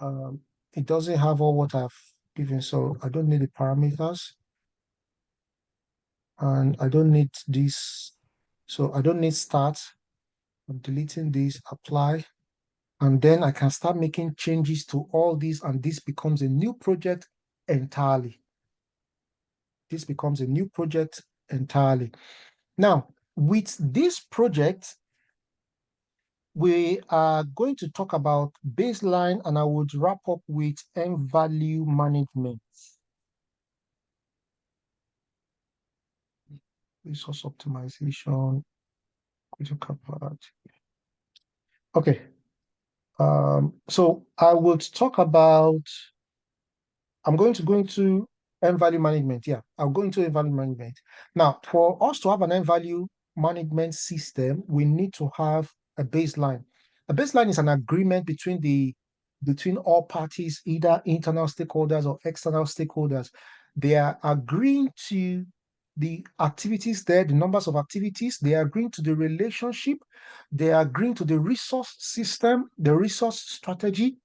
Um, it doesn't have all what I've given, so I don't need the parameters, and I don't need this. So I don't need start. I'm deleting this, apply, and then I can start making changes to all these, and this becomes a new project entirely. This becomes a new project entirely. Now, with this project, we are going to talk about baseline, and I would wrap up with end value management. Resource optimization, critical part. Okay. So I would talk about, I'm going to go into end value management. Yeah, I'll go into end value management. Now, for us to have an end value management system, we need to have a baseline. A baseline is an agreement between all parties, either internal stakeholders or external stakeholders. They are agreeing to the activities there, the numbers of activities. They are agreeing to the relationship. They are agreeing to the resource system, the resource strategy.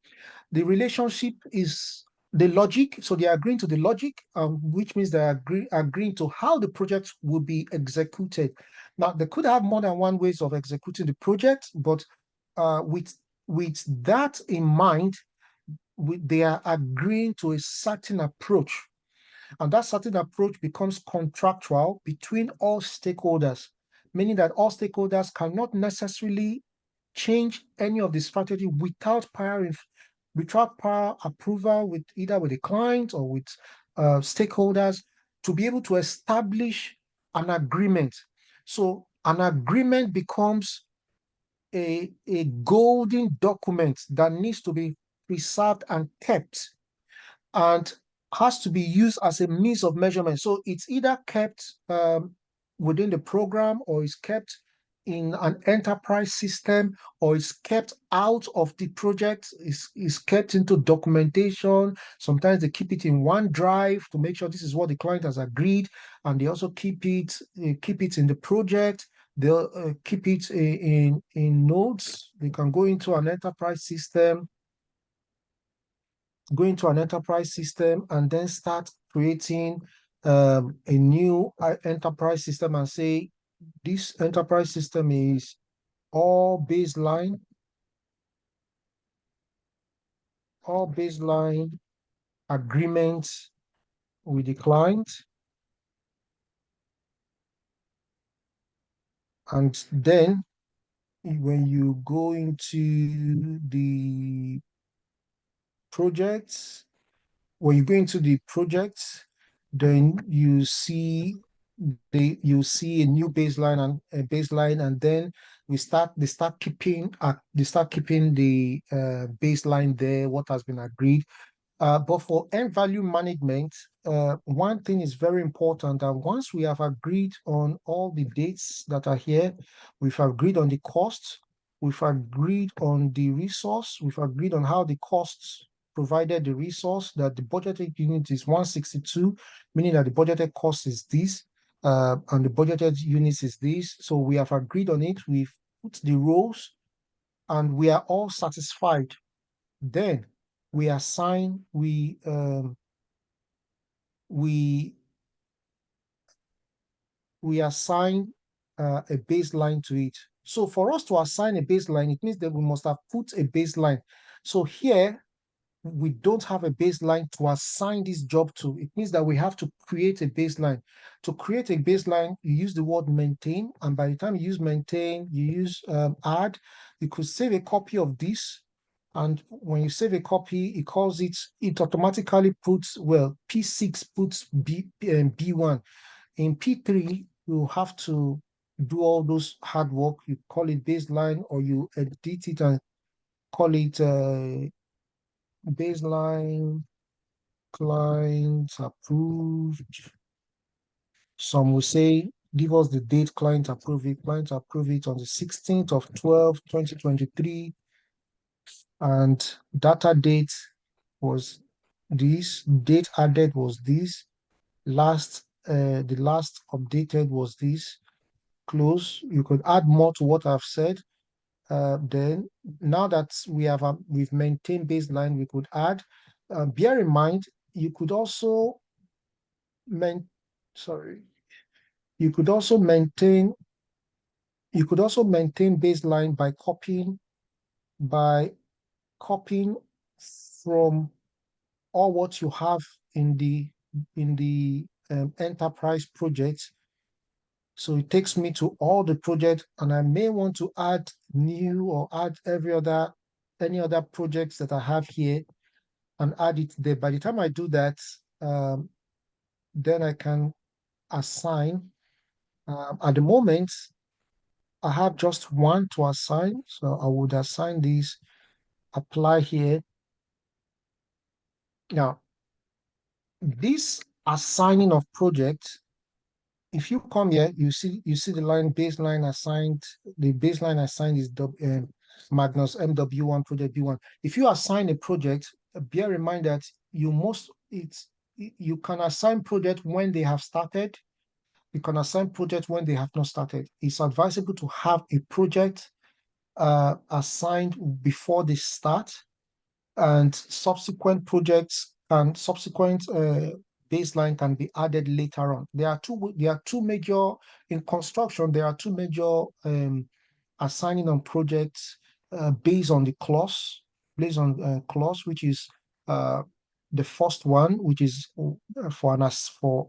The relationship is the logic. So they are agreeing to the logic, which means they are agreeing to how the project will be executed. Now, they could have more than one ways of executing the project, but with that in mind, they are agreeing to a certain approach. And that certain approach becomes contractual between all stakeholders. meaning that all stakeholders cannot necessarily change any of the strategy without prior approval with either with the client or with stakeholders to be able to establish an agreement. So an agreement becomes a golden document that needs to be preserved and kept and has to be used as a means of measurement. So it's either kept within the program or is kept in an enterprise system or is kept out of the project, is kept into documentation. Sometimes they keep it in OneDrive to make sure this is what the client has agreed, and they also keep it in the project. They'll keep it in notes. They can go into an enterprise system and then start creating a new enterprise system and say this enterprise system is all baseline agreements with the client. And then when you go into the projects, then you see a new baseline and then they start keeping the baseline there, what has been agreed. But for end value management, one thing is very important that once we have agreed on all the dates that are here, we've agreed on the costs, we've agreed on the resource, we've agreed on how the costs provided the resource, that the budgeted unit is 162, meaning that the budgeted cost is this, and the budgeted units is this. So we have agreed on it, we've put the rows, and we are all satisfied. Then we assign we assign a baseline to it. So for us to assign a baseline, it means that we must have put a baseline. So here we don't have a baseline to assign this job to. It means that we have to create a baseline. To create a baseline, you use the word maintain, and by the time you use maintain, you use add. You could save a copy of this, and when you save a copy, it automatically puts, well, P6 puts B1. In P3, you have to do all those hard work. You call it baseline, or you edit it and call it baseline client approved. Some will say, give us the date client approved it. Client approved it on the 16th of 12, 2023. And data date was this, date added was this, the last updated was this, close. You could add more to what I've said. Then now that we've maintained baseline, we could add. Bear in mind, you could also main, sorry, you could also maintain baseline by copying from all what you have in the enterprise project. So it takes me to all the projects, and I may want to add new or add any other projects that I have here and add it there. By the time I do that, then I can assign. At the moment, I have just one to assign. So I would assign this, apply here. Now, this assigning of projects, if you come here, you see the line baseline assigned. The baseline assigned is Magnus MW1 project B1. If you assign a project, bear in mind that you can assign project when they have started. You can assign project when they have not started. It's advisable to have a project assigned before they start, and subsequent baseline can be added later on. There are two major in construction. There are two major assigning on projects based on clause, which is the first one, which is for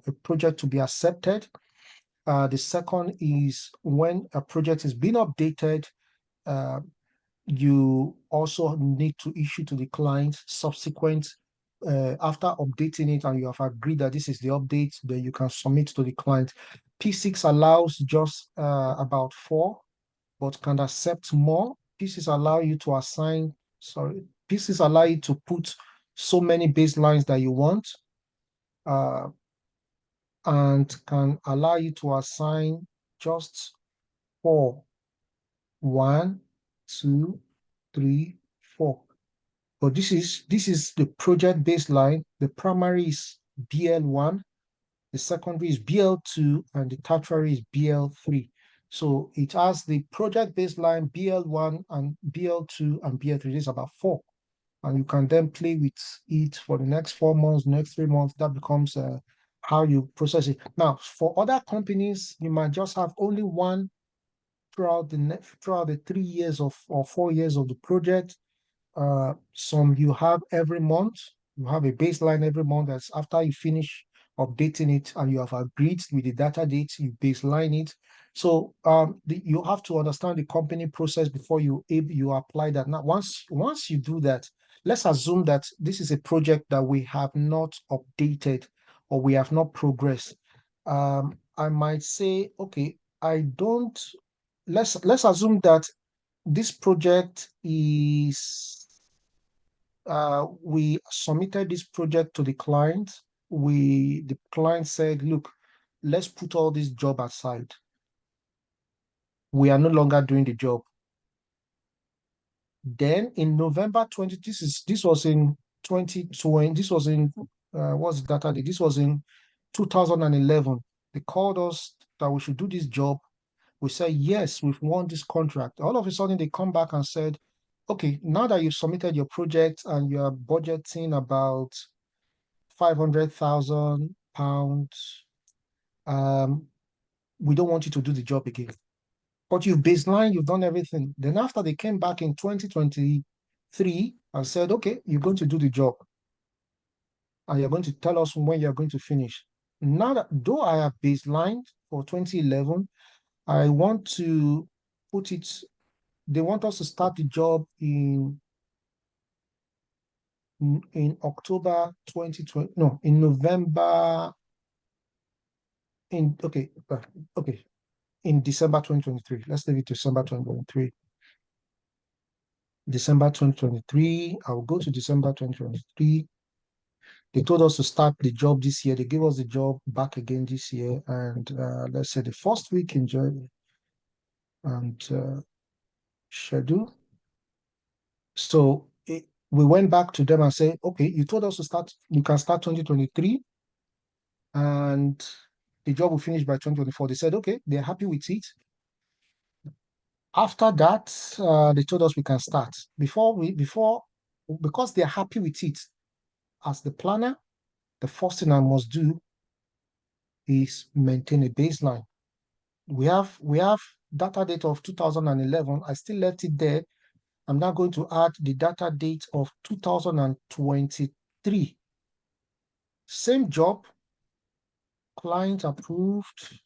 a project to be accepted. The second is when a project is being updated, uh, you also need to issue to the client subsequent, after updating it and you have agreed that this is the update, then you can submit to the client. P6 allows just about 4, but can accept more. P6 allow you to assign, sorry, P6 allow you to put so many baselines that you want, uh, and can allow you to assign just 4. 1, 2, 3, 4. But this is the project baseline. The primary is BL1, the secondary is BL2, and the tertiary is BL3. So it has the project baseline BL1 and BL2 and BL3. This is about 4. And you can then play with it for the next 4 months, next 3 months. That becomes how you process it. Now, for other companies, you might just have only one throughout the 3 years of or 4 years of the project. Some you have every month. You have a baseline every month. That's after you finish updating it and you have agreed with the data date, you baseline it. So you have to understand the company process before you apply that. Now, once you do that, let's assume that this is a project that we have not updated or we have not progressed. I might say, okay, I don't. Let's assume that this project is, we submitted this project to the client. The client said, look, let's put all this job aside. We are no longer doing the job. Then in November 20, this was in 2020, this was in, what's the data date? This was in 2011. They called us that we should do this job. We said, yes, we've won this contract. All of a sudden, they come back and said, okay, now that you've submitted your project and you are budgeting about £500,000, um, we don't want you to do the job again. But you've baseline, you've done everything. Then after they came back in 2023 and said, okay, you're going to do the job and you're going to tell us when you're going to finish. Now that though I have baselined for 2011, I want to put it, they want us to start the job in October 2020, no, in November, in, okay, okay, in December 2023. Let's leave it to December 2023. December 2023, I'll go to December 2023. They told us to start the job this year. They gave us the job back again this year. And let's say the first week in January and schedule. So we went back to them and said, okay, you told us to start, you can start 2023 and the job will finish by 2024. They said, okay, they're happy with it. After that, they told us we can start. Because they're happy with it, as the planner, the first thing I must do is maintain a baseline. We have data date of 2011. I still left it there. I'm now going to add the data date of 2023. Same job, client approved.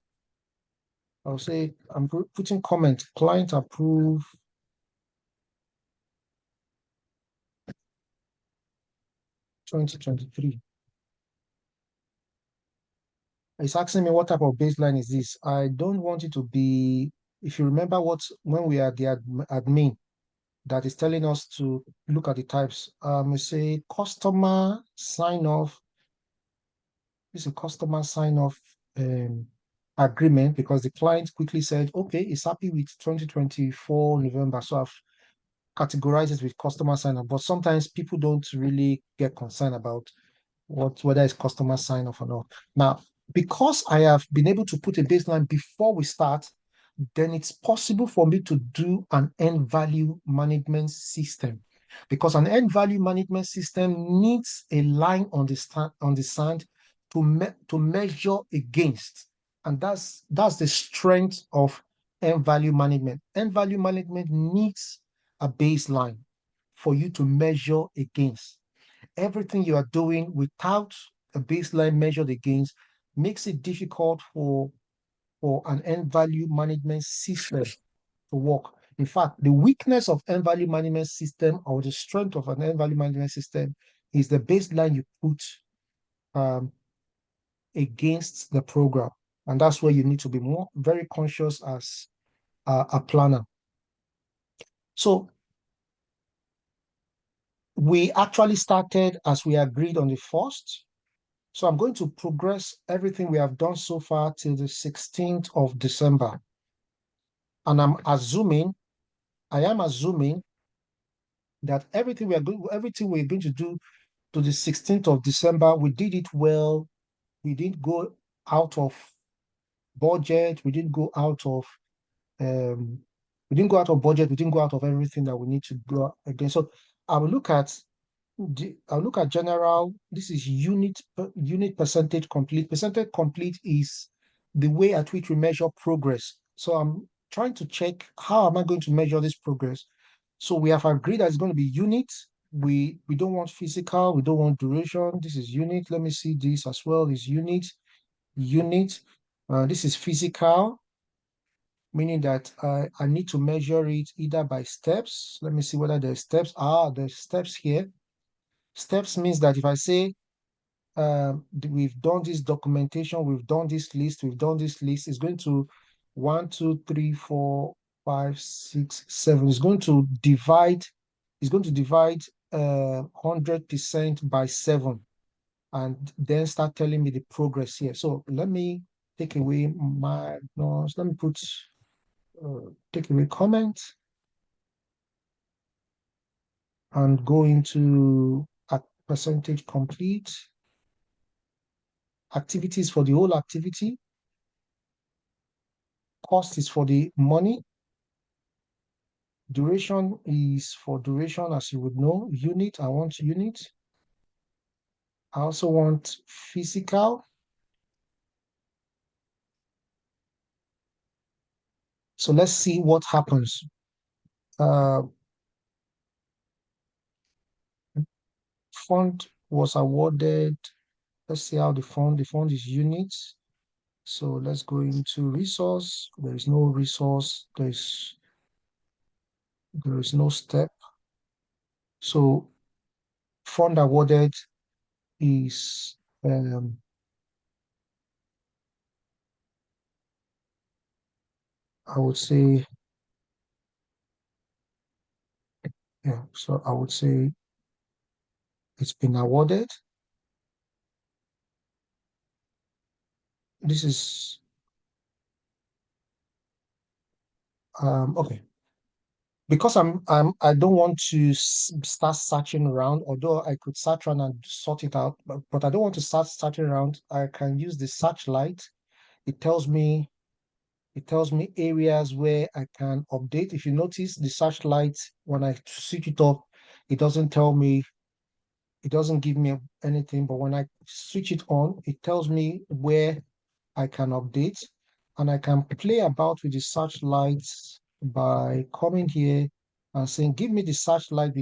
I'll say I'm putting comment, client approved 2023. It's asking me what type of baseline is this. I don't want it to be, if you remember when we are the admin, that is telling us to look at the types. We say customer sign off. This is a customer sign off agreement because the client quickly said, okay, he's happy with 2024 November. So I've categorized it with customer sign off. But sometimes people don't really get concerned about whether it's customer sign off or not. Now, because I have been able to put a baseline before we start, then it's possible for me to do an end value management system. Because an end value management system needs a line on the sand to measure against. And that's the strength of end value management. End value management needs a baseline for you to measure against. Everything you are doing without a baseline measured against makes it difficult for for an end value management system to work. In fact, the weakness of end value management system or the strength of an end value management system is the baseline you put um, against the program. And that's where you need to be more very conscious as a planner. So we actually started as we agreed on the 1st. So I'm going to progress everything we have done so far till the 16th of December. And I am assuming that everything we're going to do to the 16th of December, we did it well. We didn't go out of budget. Um, we didn't go out of budget. We didn't go out of everything that we need to go again. So I will look at I'll look at general. This is unit percentage complete. Percentage complete is the way at which we measure progress. So I'm trying to check how am I going to measure this progress. So we have agreed that it's going to be unit. We don't want physical. We don't want duration. This is unit. Let me see this as well. Is unit. This is physical, meaning that I need to measure it either by steps. Let me see whether there's steps. There's steps here. Steps means that if I say we've done this documentation, we've done this list, it's going to 1, 2, 3, 4, 5, 6, 7. It's going to divide 100% by 7 and then start telling me the progress here. So let me take away minus, let me put take away comment and go into a percentage complete. Activities for the whole activity. Cost is for the money. Duration is for duration, as you would know. Unit, I want unit. I also want physical. So let's see what happens. Fund was awarded. Let's see how the fund is units. So let's go into resource. There is no resource. There is no step. So fund awarded is I would say, yeah, so I would say it's been awarded. This is okay. Because I don't want to start searching around, although I could search around and sort it out, but I don't want to start searching around. I can use the search light. It tells me areas where I can update. If you notice the search light, when I switch it off, it doesn't tell me, it doesn't give me anything, but when I switch it on, it tells me where I can update, and I can play about with the search lights by coming here and saying, give me the search light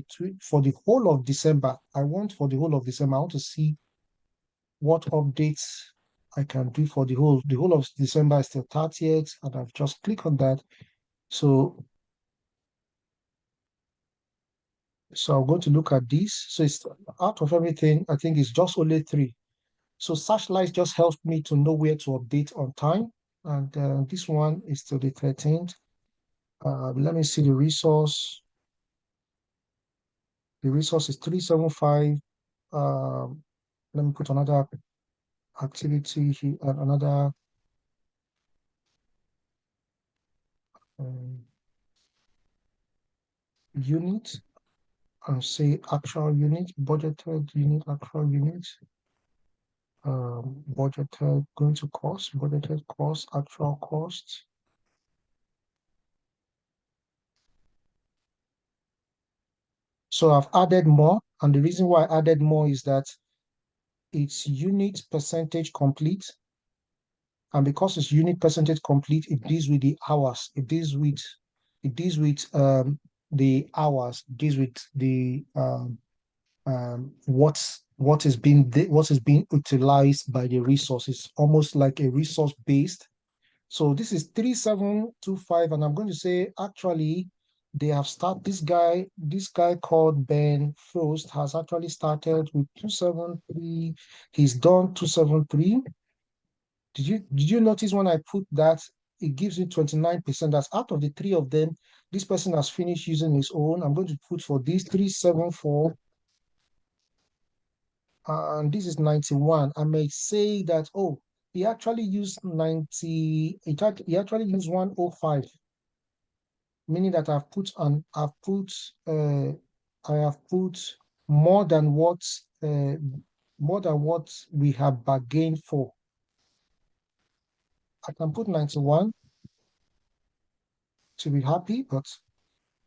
for the whole of December. I want for the whole of December. I want to see what updates I can do for the whole of December is till 30th, and I've just clicked on that. So I'm going to look at this. So it's out of everything, I think it's just only 3. So search lights just helps me to know where to update on time. And this one is till the 13th. Let me see the resource. The resource is 375. Let me put another activity here, another um, unit, and say actual unit, budgeted unit, actual unit, budgeted, going to cost, budgeted cost, actual cost. So I've added more, and the reason why I added more is that it's unit percentage complete. And because it's unit percentage complete, it deals with the hours. It deals with the hours, it deals with the what is being utilized by the resources, almost like a resource based. So this is 3725, and I'm going to say actually they have started this guy called Ben Frost has actually started with 273. He's done 273. Did you notice when I put that it gives you 29%? That's out of the three of them, this person has finished using his own. I'm going to put for this 374, and this is 91. I may say that, oh, he actually used 90, he actually used 105, meaning that I have put more than what uh, more than what we have bargained for. I can put 91 to be happy, but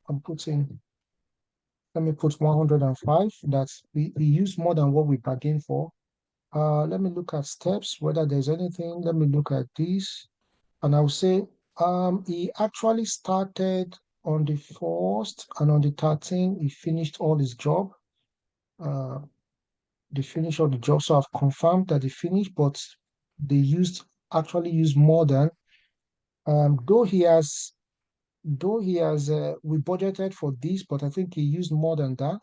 I'm putting, let me put 105. That's we use more than what we bargained for. Let me look at steps, whether there's anything. Let me look at this. And I'll say he actually started on the 1st, and on the 13th, he finished all his job. Uh, they finished all the job. So I've confirmed that they finished, but they actually used more than though he has we budgeted for this, but I think he used more than that.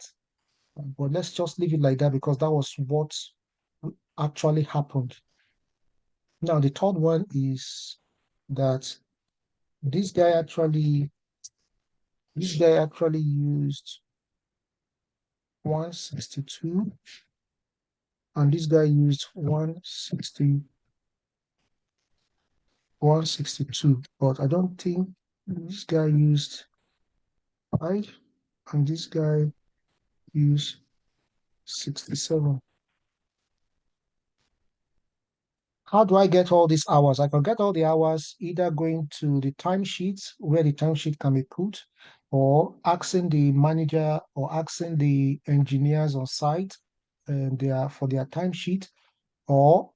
But let's just leave it like that because that was what actually happened. Now, the third one is that this guy actually this guy actually used 162, and this guy used 162, but I don't think this guy used 5, and this guy used 67. How do I get all these hours? I can get all the hours either going to the timesheets where the timesheet can be put, or asking the manager or asking the engineers on site and for their timesheet, or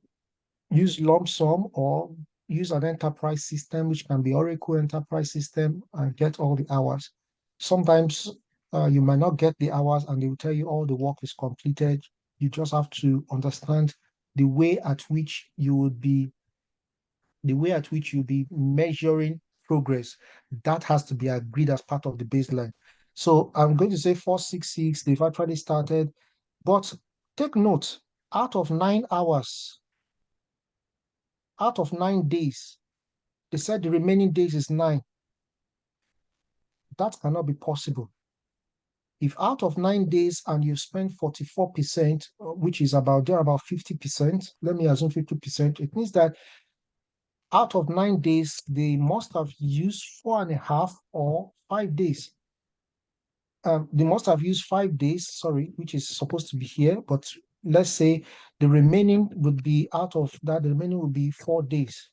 use lump sum, or use an enterprise system, which can be Oracle enterprise system, and get all the hours. Sometimes you might not get the hours and they will tell you all the work is completed. You just have to understand the way at which you would be the way at which you'll be measuring progress. That has to be agreed as part of the baseline. So I'm going to say 466, they've actually started, but take note, out of 9 hours, out of 9 days, they said the remaining days is 9. That cannot be possible. If out of 9 days and you spend 44%, which is about 50%, let me assume 50%, it means that out of 9 days, they must have used 4.5 or 5 days. They must have used 5 days, sorry, which is supposed to be here, but let's say the remaining would be out of that, the remaining would be 4 days.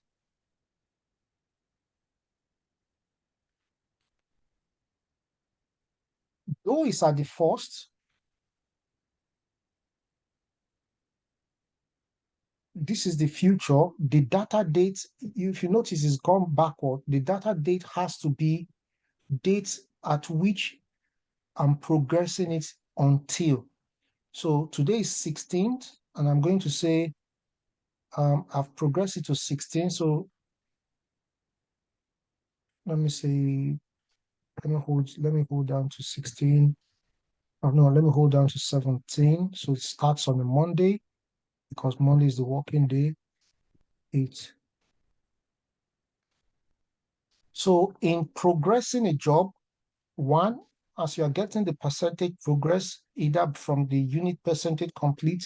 Though it's at the first, this is the future. The data date, if you notice, is gone backward. The data date has to be dates at which I'm progressing it until. So today is 16th, and I'm going to say I've progressed it to 16. So let me say, let me hold down to 16. Oh, no, let me hold down to 17. So it starts on a Monday because Monday is the working day. 8. So in progressing a job, one, as you are getting the percentage progress, either from the unit percentage complete,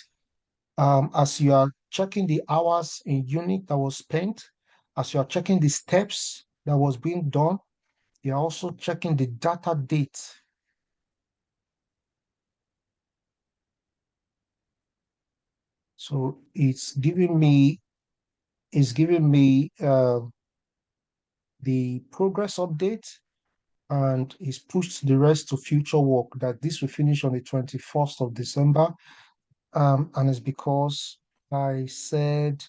as you are checking the hours in unit that was spent, as you are checking the steps that was being done, you're also checking the data date. So it's giving me the progress update, and it's pushed the rest to future work that this will finish on the 21st of December. And it's because I said,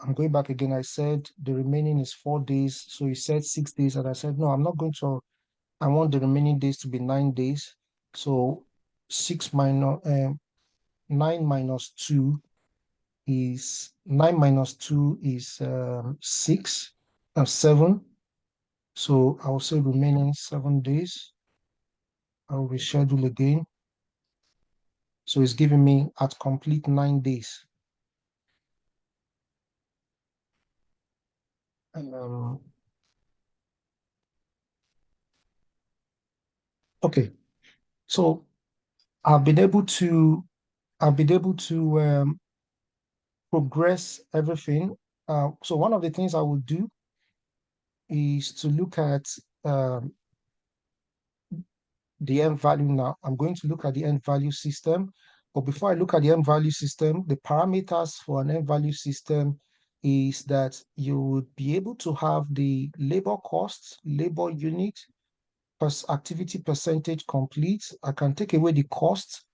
I'm going back again. I said the remaining is 4 days. So he said 6 days. And I said, no, I'm not going to, I want the remaining days to be 9 days. So 9 minus 2 is 9 minus 2 is 7. So I will say remaining 7 days. I will reschedule again. So it's giving me at complete 9 days. Um, okay, so I've been able to progress everything. So one of the things I will do is to look at um, the end value now. I'm going to look at the end value system. But before I look at the end value system, the parameters for an end value system is that you would be able to have the labor cost, labor unit, plus activity percentage complete. I can take away the cost.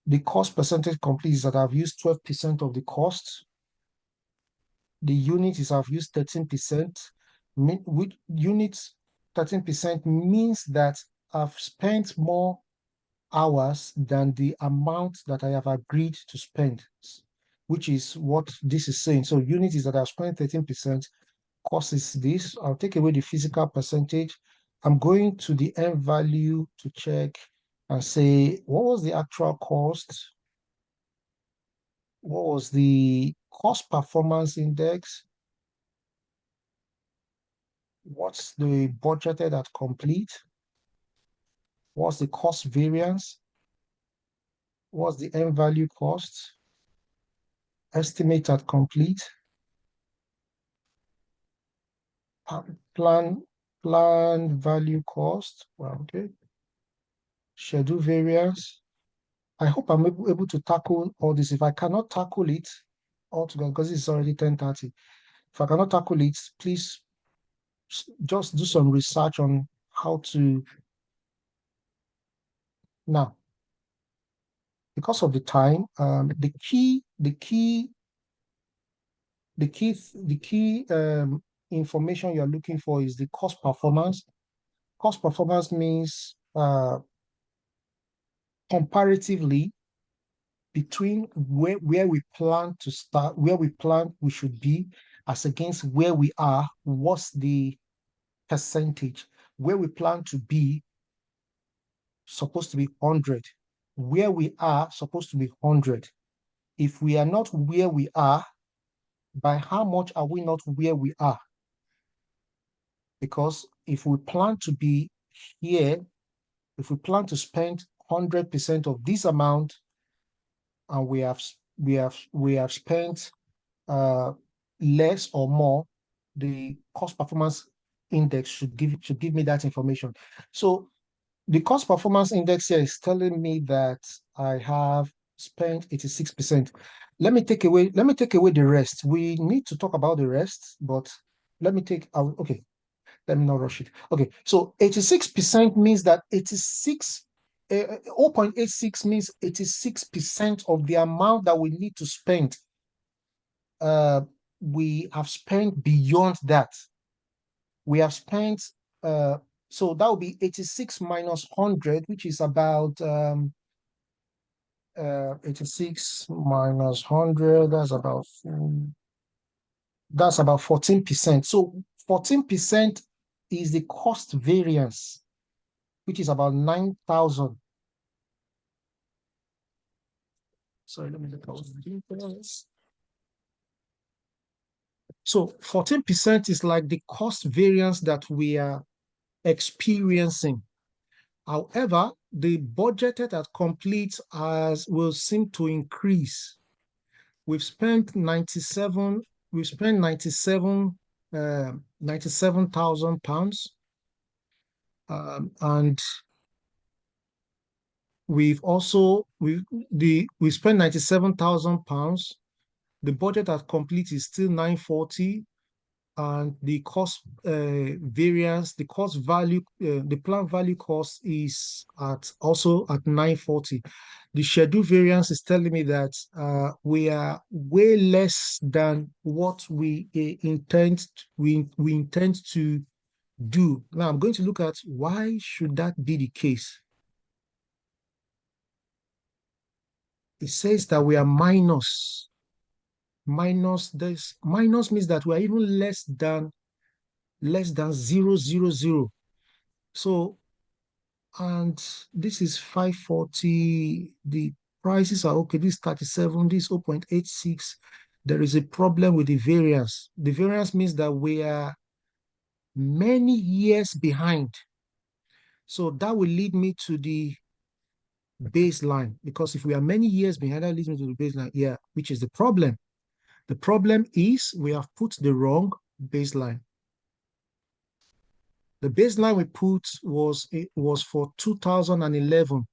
The cost percentage complete is that I've used 12% of the cost. The unit is I've used 13%. With units, 13% means that I've spent more hours than the amount that I have agreed to spend, which is what this is saying. So unit is that I've spent 13%, cost is this. I'll take away the physical percentage. I'm going to the end value to check and say, what was the actual cost? What was the cost performance index? What's the budgeted at complete? What's the cost variance? What's the end value cost? Estimate at complete. Plan value cost. Well, okay. Schedule variance. I hope I'm able to tackle all this. If I cannot tackle it altogether, because it's already 10:30. If I cannot tackle it, please just do some research on how to now. Because of the time, the key information you're looking for is the cost performance. Cost performance means comparatively between where we plan to start, where we plan we should be, as against where we are, what's the percentage? Where we plan to be supposed to be 100. Where we are supposed to be 100. If we are not where we are, by how much are we not where we are? Because if we plan to be here, if we plan to spend 100% of this amount, and we have spent uh, less or more, the cost performance index should give me that information. So the cost performance index here is telling me that I have spent 86%. Let me take away the rest. We need to talk about the rest, but let me take out. Okay, let me not rush it. Okay, so 86% means that 0.86 means 86% of the amount that we need to spend. We have spent beyond that. We have spent, so that would be 86 minus 100, which is about 86 minus 100, that's about 14%. So 14% is the cost variance, which is about 9,000. Sorry, let me look at the details. So 14% is like the cost variance that we are experiencing. However, the budgeted at complete as will seem to increase. We've spent 97, we've spent 97,000 pounds. And we've also we spent 97,000 pounds. The budget at complete is still 940, and the cost variance, the cost value, the plan value cost is also at 940. The schedule variance is telling me that we are way less than what we intend to do. Now I'm going to look at why should that be the case. It says that we are minus minus this. Minus means that we're even less than 0.00. So, and this is 540. The prices are okay. This is 37, this is 0.86. There is a problem with the variance. The variance means that we are many years behind. So that will lead me to the baseline, because if we are many years behind, that leads me to the baseline. Yeah, which is the problem. The problem is we have put the wrong baseline. The baseline we put was for 2011.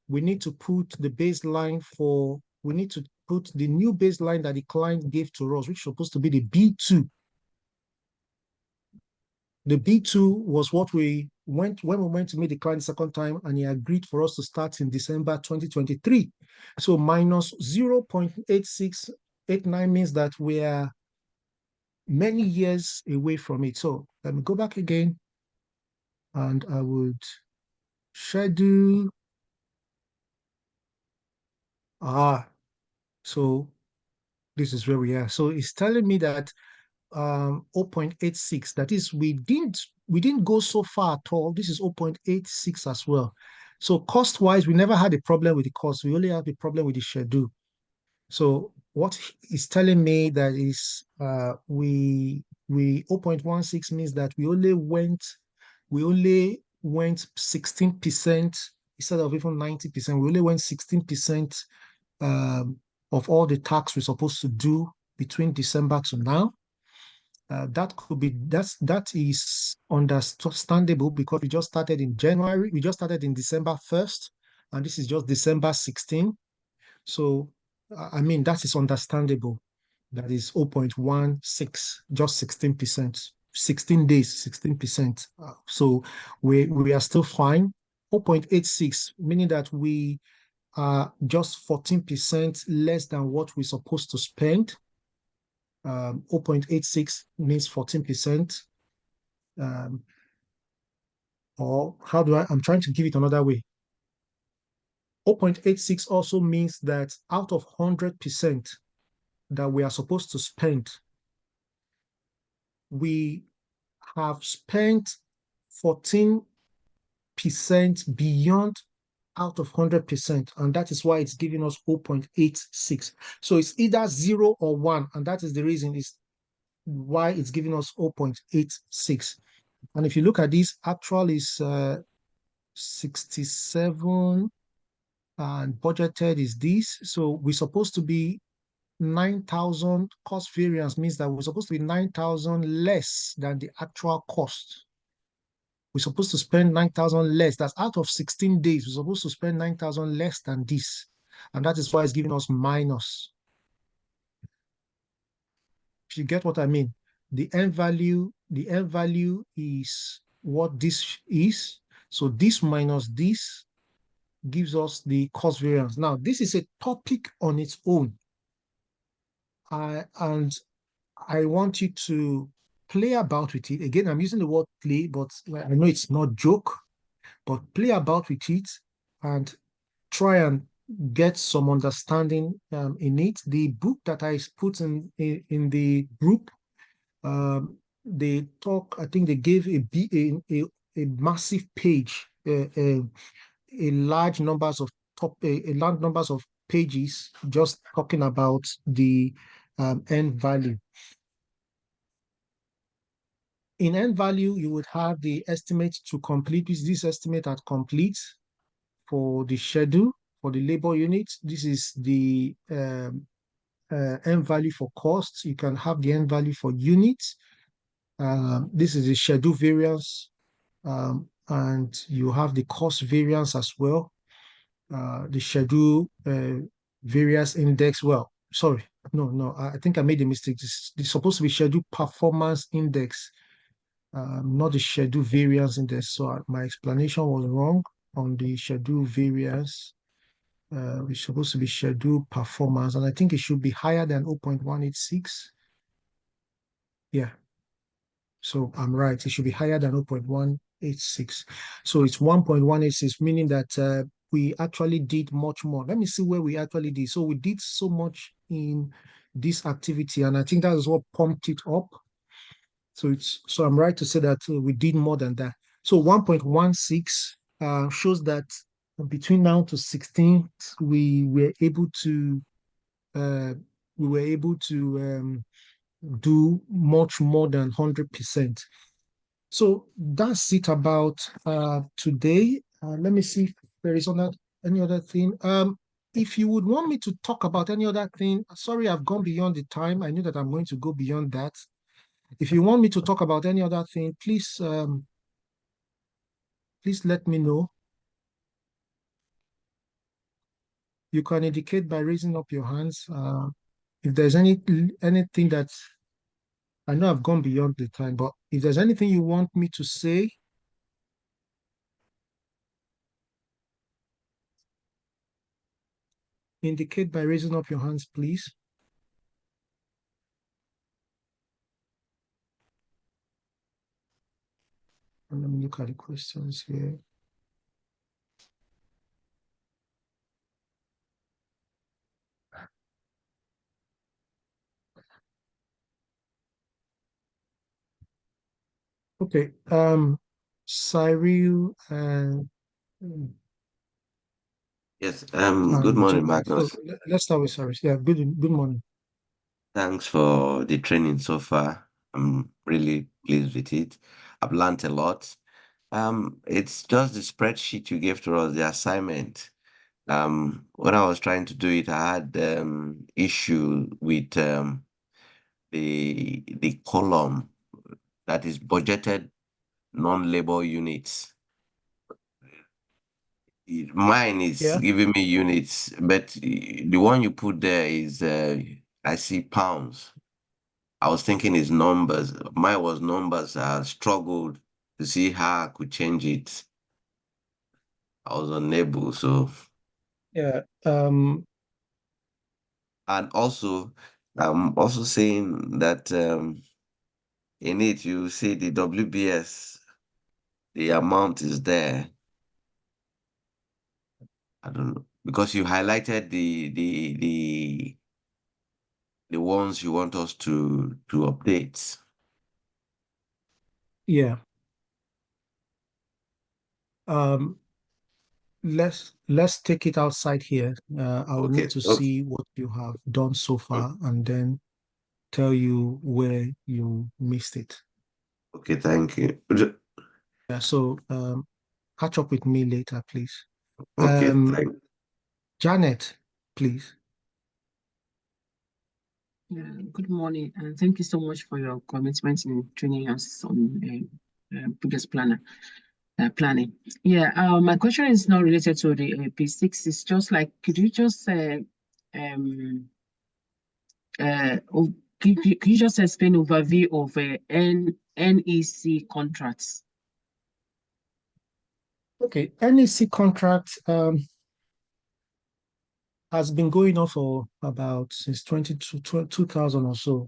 We need to put the baseline for, we need to put the new baseline that the client gave to us, which is supposed to be the B2. The B2 was what we went when we went to meet the client the second time, and he agreed for us to start in December 2023. So minus 0.8689 means that we are many years away from it. So let me go back again, and I would schedule. So this is where we are. So it's telling me that 0.86. That is, we didn't go so far at all. This is 0.86 as well. So cost-wise, we never had a problem with the cost. We only have a problem with the schedule. So what is telling me that is we 0.16 means that we only went 16% instead of even 90%. We only went 16% of all the tax we're supposed to do between December to now. That is understandable, because we just started in January. We just started in December 1st, and this is just December 16. So, I mean, that is understandable. That is 0.16, just 16%, 16 days, 16%. So we are still fine. 0.86, meaning that we are just 14% less than what we're supposed to spend. 0.86 means 14%. Or how do I'm trying to give it another way. 0.86 also means that out of 100% that we are supposed to spend, we have spent 14% beyond out of 100%, and that is why it's giving us 0.86. So it's either 0 or 1, and that is the reason is why it's giving us 0.86. And if you look at this, actual is 67, and budgeted is this. So we're supposed to be 9,000. Cost variance means that we're supposed to be 9,000 less than the actual cost. We're supposed to spend 9,000 less. That's out of 16 days. We're supposed to spend 9,000 less than this. And that is why it's giving us minus. If you get what I mean, the end value is what this is. So this minus this gives us the cost variance. Now, this is a topic on its own. And I want you to play about with it. Again, I'm using the word play, but I know it's not joke, but play about with it and try and get some understanding in it. The book that I put in the group, they talk, I think they gave a massive page, a large numbers of large numbers of pages just talking about the end value. In end value, you would have the estimate to complete. This estimate at complete for the schedule for the labor unit. This is the end value for costs. You can have the end value for units. This is the schedule variance, and you have the cost variance as well. The schedule variance index. Well, sorry, no, I think I made a mistake. This is supposed to be schedule performance index, not the schedule variance index. So my explanation was wrong on the schedule variance. It's supposed to be schedule performance, and I think it should be higher than 0.186. Yeah. So I'm right. It should be higher than 0.186. So it's 1.186, meaning that we actually did much more. Let me see where we actually did. So we did so much in this activity, and I think that is what pumped it up. So I'm right to say that we did more than that. So 1.16 shows that between now to 16th, uh, we were able to do much more than 100%. So that's it about today. Let me see if there is any other thing. If you would want me to talk about any other thing, sorry, I've gone beyond the time. I knew that I'm going to go beyond that. If you want me to talk about any other thing, please let me know. You can indicate by raising up your hands. If there's anything that I know I've gone beyond the time, but if there's anything you want me to say, indicate by raising up your hands, please. And let me look at the questions here. Okay. Cyril and Yes, good morning, Janet. So Magnus. let's start with Cyril. Yeah, good morning. Thanks for the training so far. I'm really pleased with it. I've learned a lot. It's just the spreadsheet you gave to us, the assignment. When I was trying to do it, I had issue with the column that is budgeted non-labor units. Mine is Yeah, giving me units, but the one you put there is I see pounds. I was thinking it's numbers. Mine was numbers. I struggled to see how I could change it. I was unable. So, yeah. and also, I'm also saying that in it, you see the WBS, the amount is there. I don't know because you highlighted the ones you want us to update. Yeah. Um, let's take it outside here. I would need Okay. to Okay. see what you have done so far and then tell you where you missed it. Okay. Thank you. Yeah, so catch up with me later, please. Okay. Um, Thank. Janet, please. Good morning, and thank you so much for your commitment in training us on project planning. Yeah, my question is not related to the P6. It's just like, could you just um could you just explain overview of NEC contracts? Okay, NEC contract has been going on for about since 2000 or so.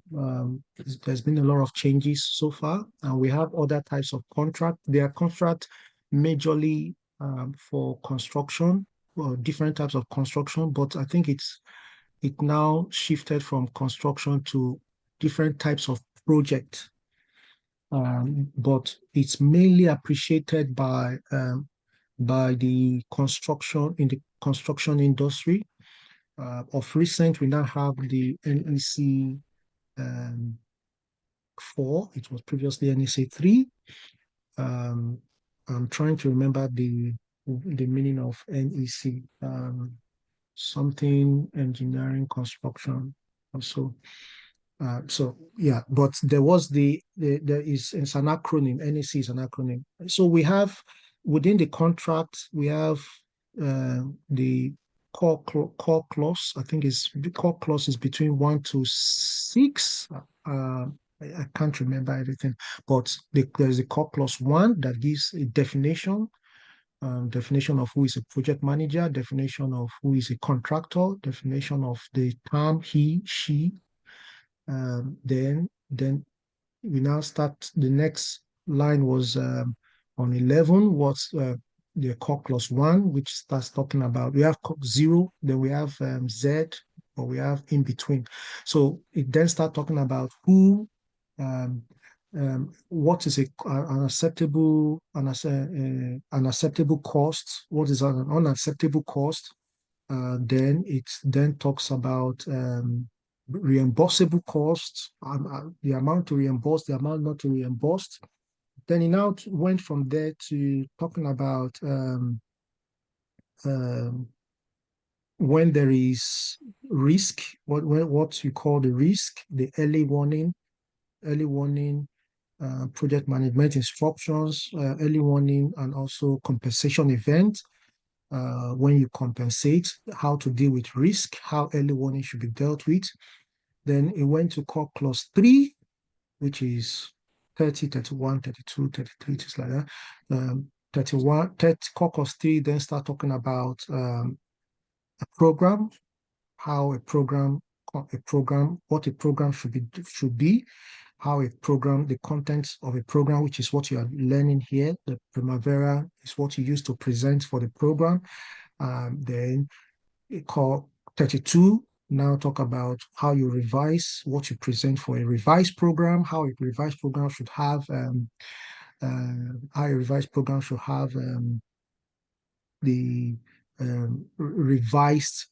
There's been a lot of changes so far, and we have other types of contract. There are contract majorly for construction or different types of construction, but I think it now shifted from construction to different types of project. But it's mainly appreciated by the construction industry. Of recent, we now have the NEC 4. It was previously NEC 3. Um, I'm trying to remember the meaning of NEC. Something engineering construction also. So yeah, but there is it's an acronym. NEC is an acronym. So we have within the contract we have the core clause. I think is the core clause is between 1 to 6. I can't remember everything, but there's a core clause 1 that gives a definition of who is a project manager, definition of who is a contractor, definition of the term he, she. Then we now start. The next line was on 11. What's the core clause 1, which starts talking about we have 0, then we have Z, but we have in between. So it then start talking about who, what is an acceptable cost, what is an unacceptable cost. Then it then talks about reimbursable costs, the amount to reimburse, the amount not to reimburse. Then it now went from there to talking about when there is risk, what you call the risk, the early warning, project management instructions, early warning, and also compensation event. When you compensate, how to deal with risk, how early warning should be dealt with. Then it went to core clause 3, which is 30, 31, 32, 33, just like that. 31, 30, core clause 3, then start talking about a program, how a program, what a program should be, how a program, the contents of a program, which is what you are learning here. The Primavera is what you use to present for the program. Then call 32 now talk about how you revise what you present for a revised program, how a revised program should have the revised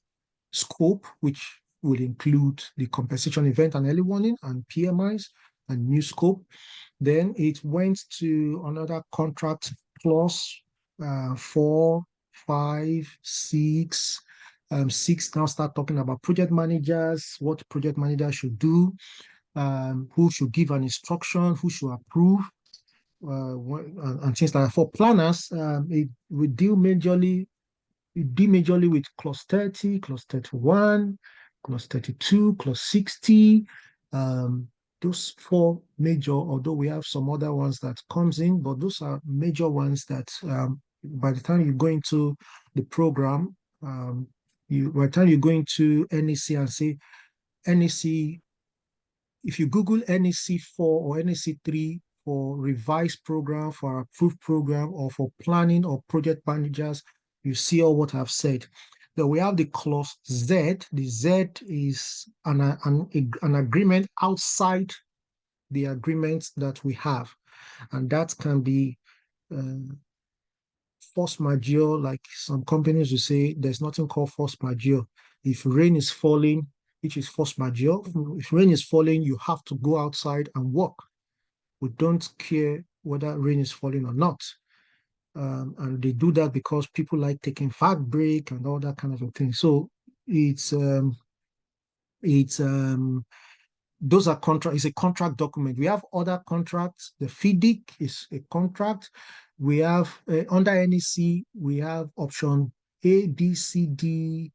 scope, which will include the compensation event and early warning and PMIs and new scope. Then it went to another contract clause, 4, 5, 6. 6 now start talking about project managers, what project managers should do, who should give an instruction, who should approve, and things like that. For planners, we deal majorly with clause 30, clause 31, clause 32, clause 60. Those 4 major, although we have some other ones that comes in, but those are major ones that by the time you go into the program, by the time you go into NEC and say NEC, if you Google NEC 4 or NEC 3 for revised program, for approved program, or for planning or project managers, you see all what I've said. Then we have the clause Z. The Z is an agreement outside the agreement that we have. And that can be force majeure, like some companies will say there's nothing called force majeure. If rain is falling, which is force majeure, if rain is falling, you have to go outside and work. We don't care whether rain is falling or not. And they do that because people like taking fag break and all that kind of a thing. So it's those are contract. It's a contract document. We have other contracts. The FIDIC is a contract. We have under NEC, we have option A, B, C, D,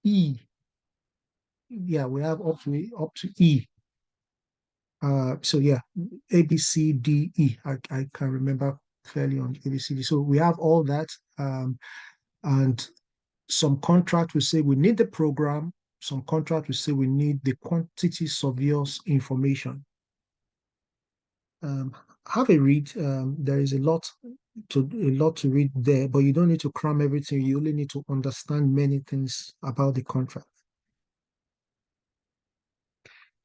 E. Yeah, we have up to E. So yeah, A, B, C, D, E. I can remember fairly on A, B, C, D. So we have all that. And some contract will say we need the program. Some contract will say we need the quantity surveyors information. Have a read. There is a lot to read there, but you don't need to cram everything. You only need to understand many things about the contract.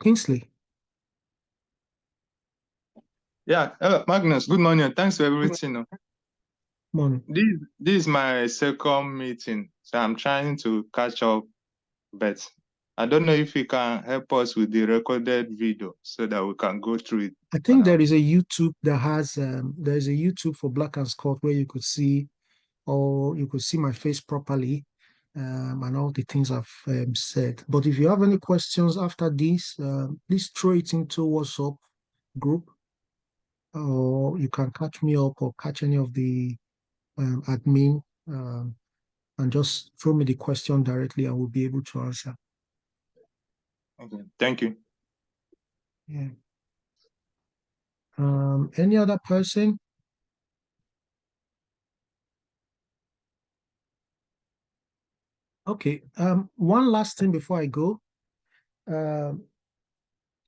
Kingsley. Yeah, Magnus, good morning. Thanks for everything. Morning. This is my second meeting, so I'm trying to catch up, but I don't know if you can help us with the recorded video so that we can go through it. I think there is a YouTube that has there's a YouTube for Black and Scott where you could see, or you could see my face properly, and all the things I've said. But if you have any questions after this, please throw it into WhatsApp group, or you can catch me up or catch any of the admin, and just throw me the question directly. I will be able to answer. Okay, thank you. Yeah. Any other person? Okay. One last thing before I go.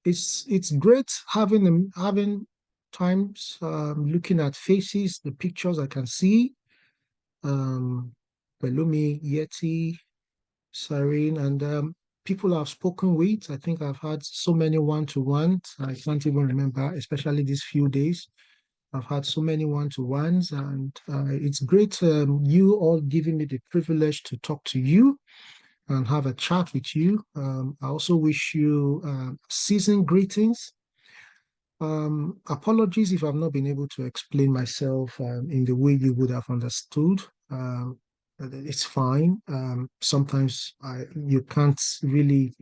It's great having times looking at faces, the pictures I can see. Belumi, Yeti, Cyrene, and people I've spoken with. I think I've had so many one-to-ones. I can't even remember, especially these few days. I've had so many one-to-ones, and it's great you all giving me the privilege to talk to you and have a chat with you. I also wish you season greetings. Apologies if I've not been able to explain myself in the way you would have understood. It's fine. Sometimes you can't really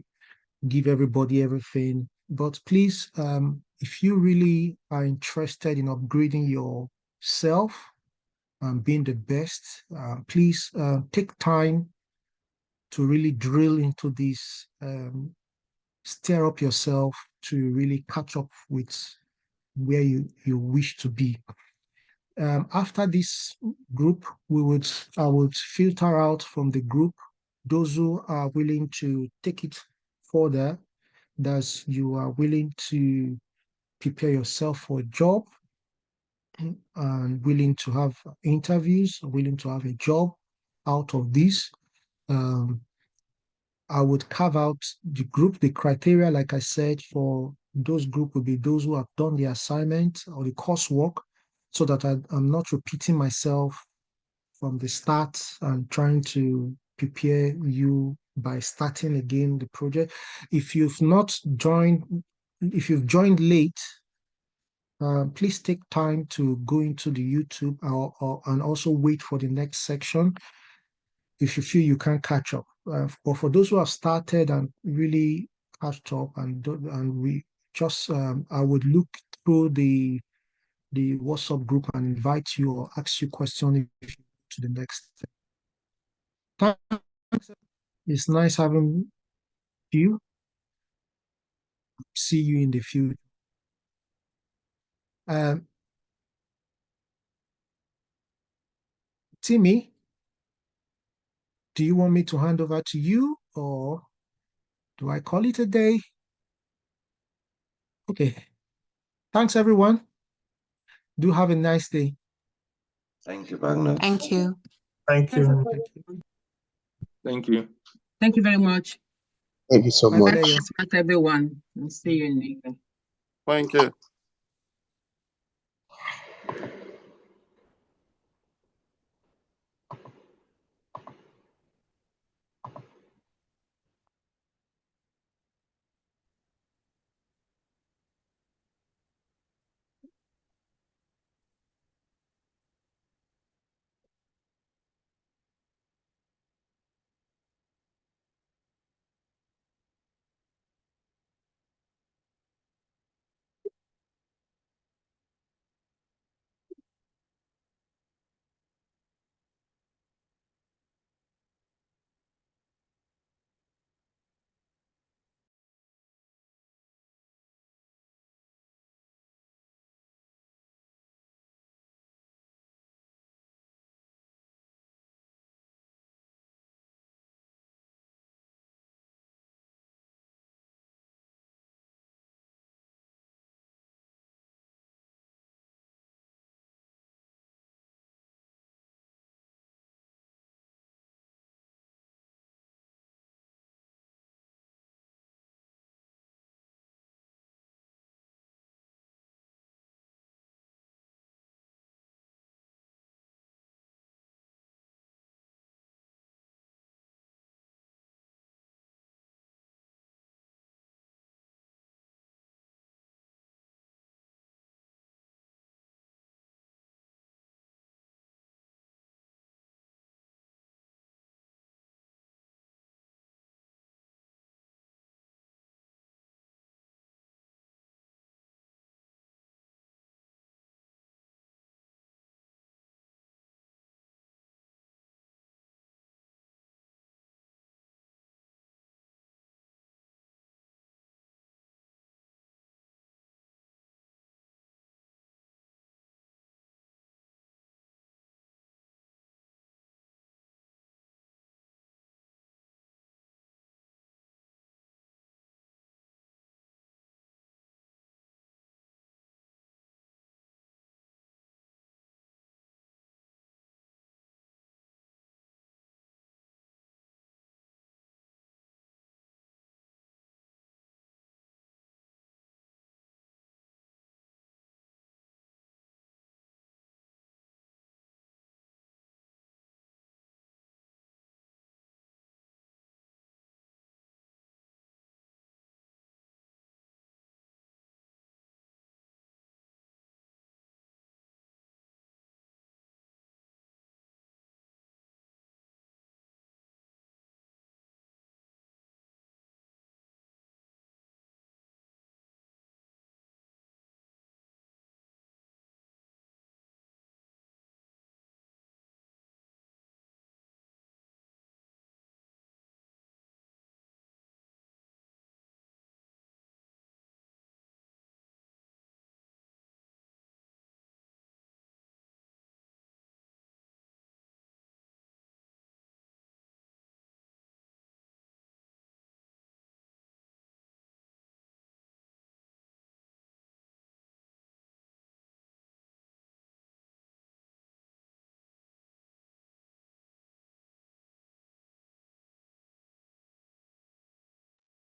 give everybody everything, but please, if you really are interested in upgrading yourself and being the best, please take time to really drill into this, stir up yourself to really catch up with where you wish to be. After this group, I would filter out from the group those who are willing to take it further, that you are willing to prepare yourself for a job and willing to have interviews, willing to have a job out of this. Um, I would carve out the group, the criteria, like I said, for those group will be those who have done the assignment or the coursework, so that I'm not repeating myself from the start and trying to prepare you by starting again the project. If you've not joined, if you've joined late, please take time to go into the YouTube and also wait for the next section if you feel you can't catch up. But for those who have started and really catch up and we just, I would look through the WhatsApp group and invite you or ask you questions if you go to the next. Thanks. It's nice having you. See you in the future. Um, Timmy, do you want me to hand over to you or do I call it a day? Okay. Thanks, everyone. Do have a nice day. Thank you, Magnus. Thank you. Thank you. Thank you. Thank you very much. Thank you so My much. pleasure. Thanks, everyone. I'll see you in the evening. Thank you.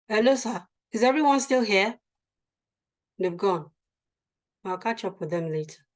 Hello, sir. Is everyone still here? They've gone. I'll catch up with them later.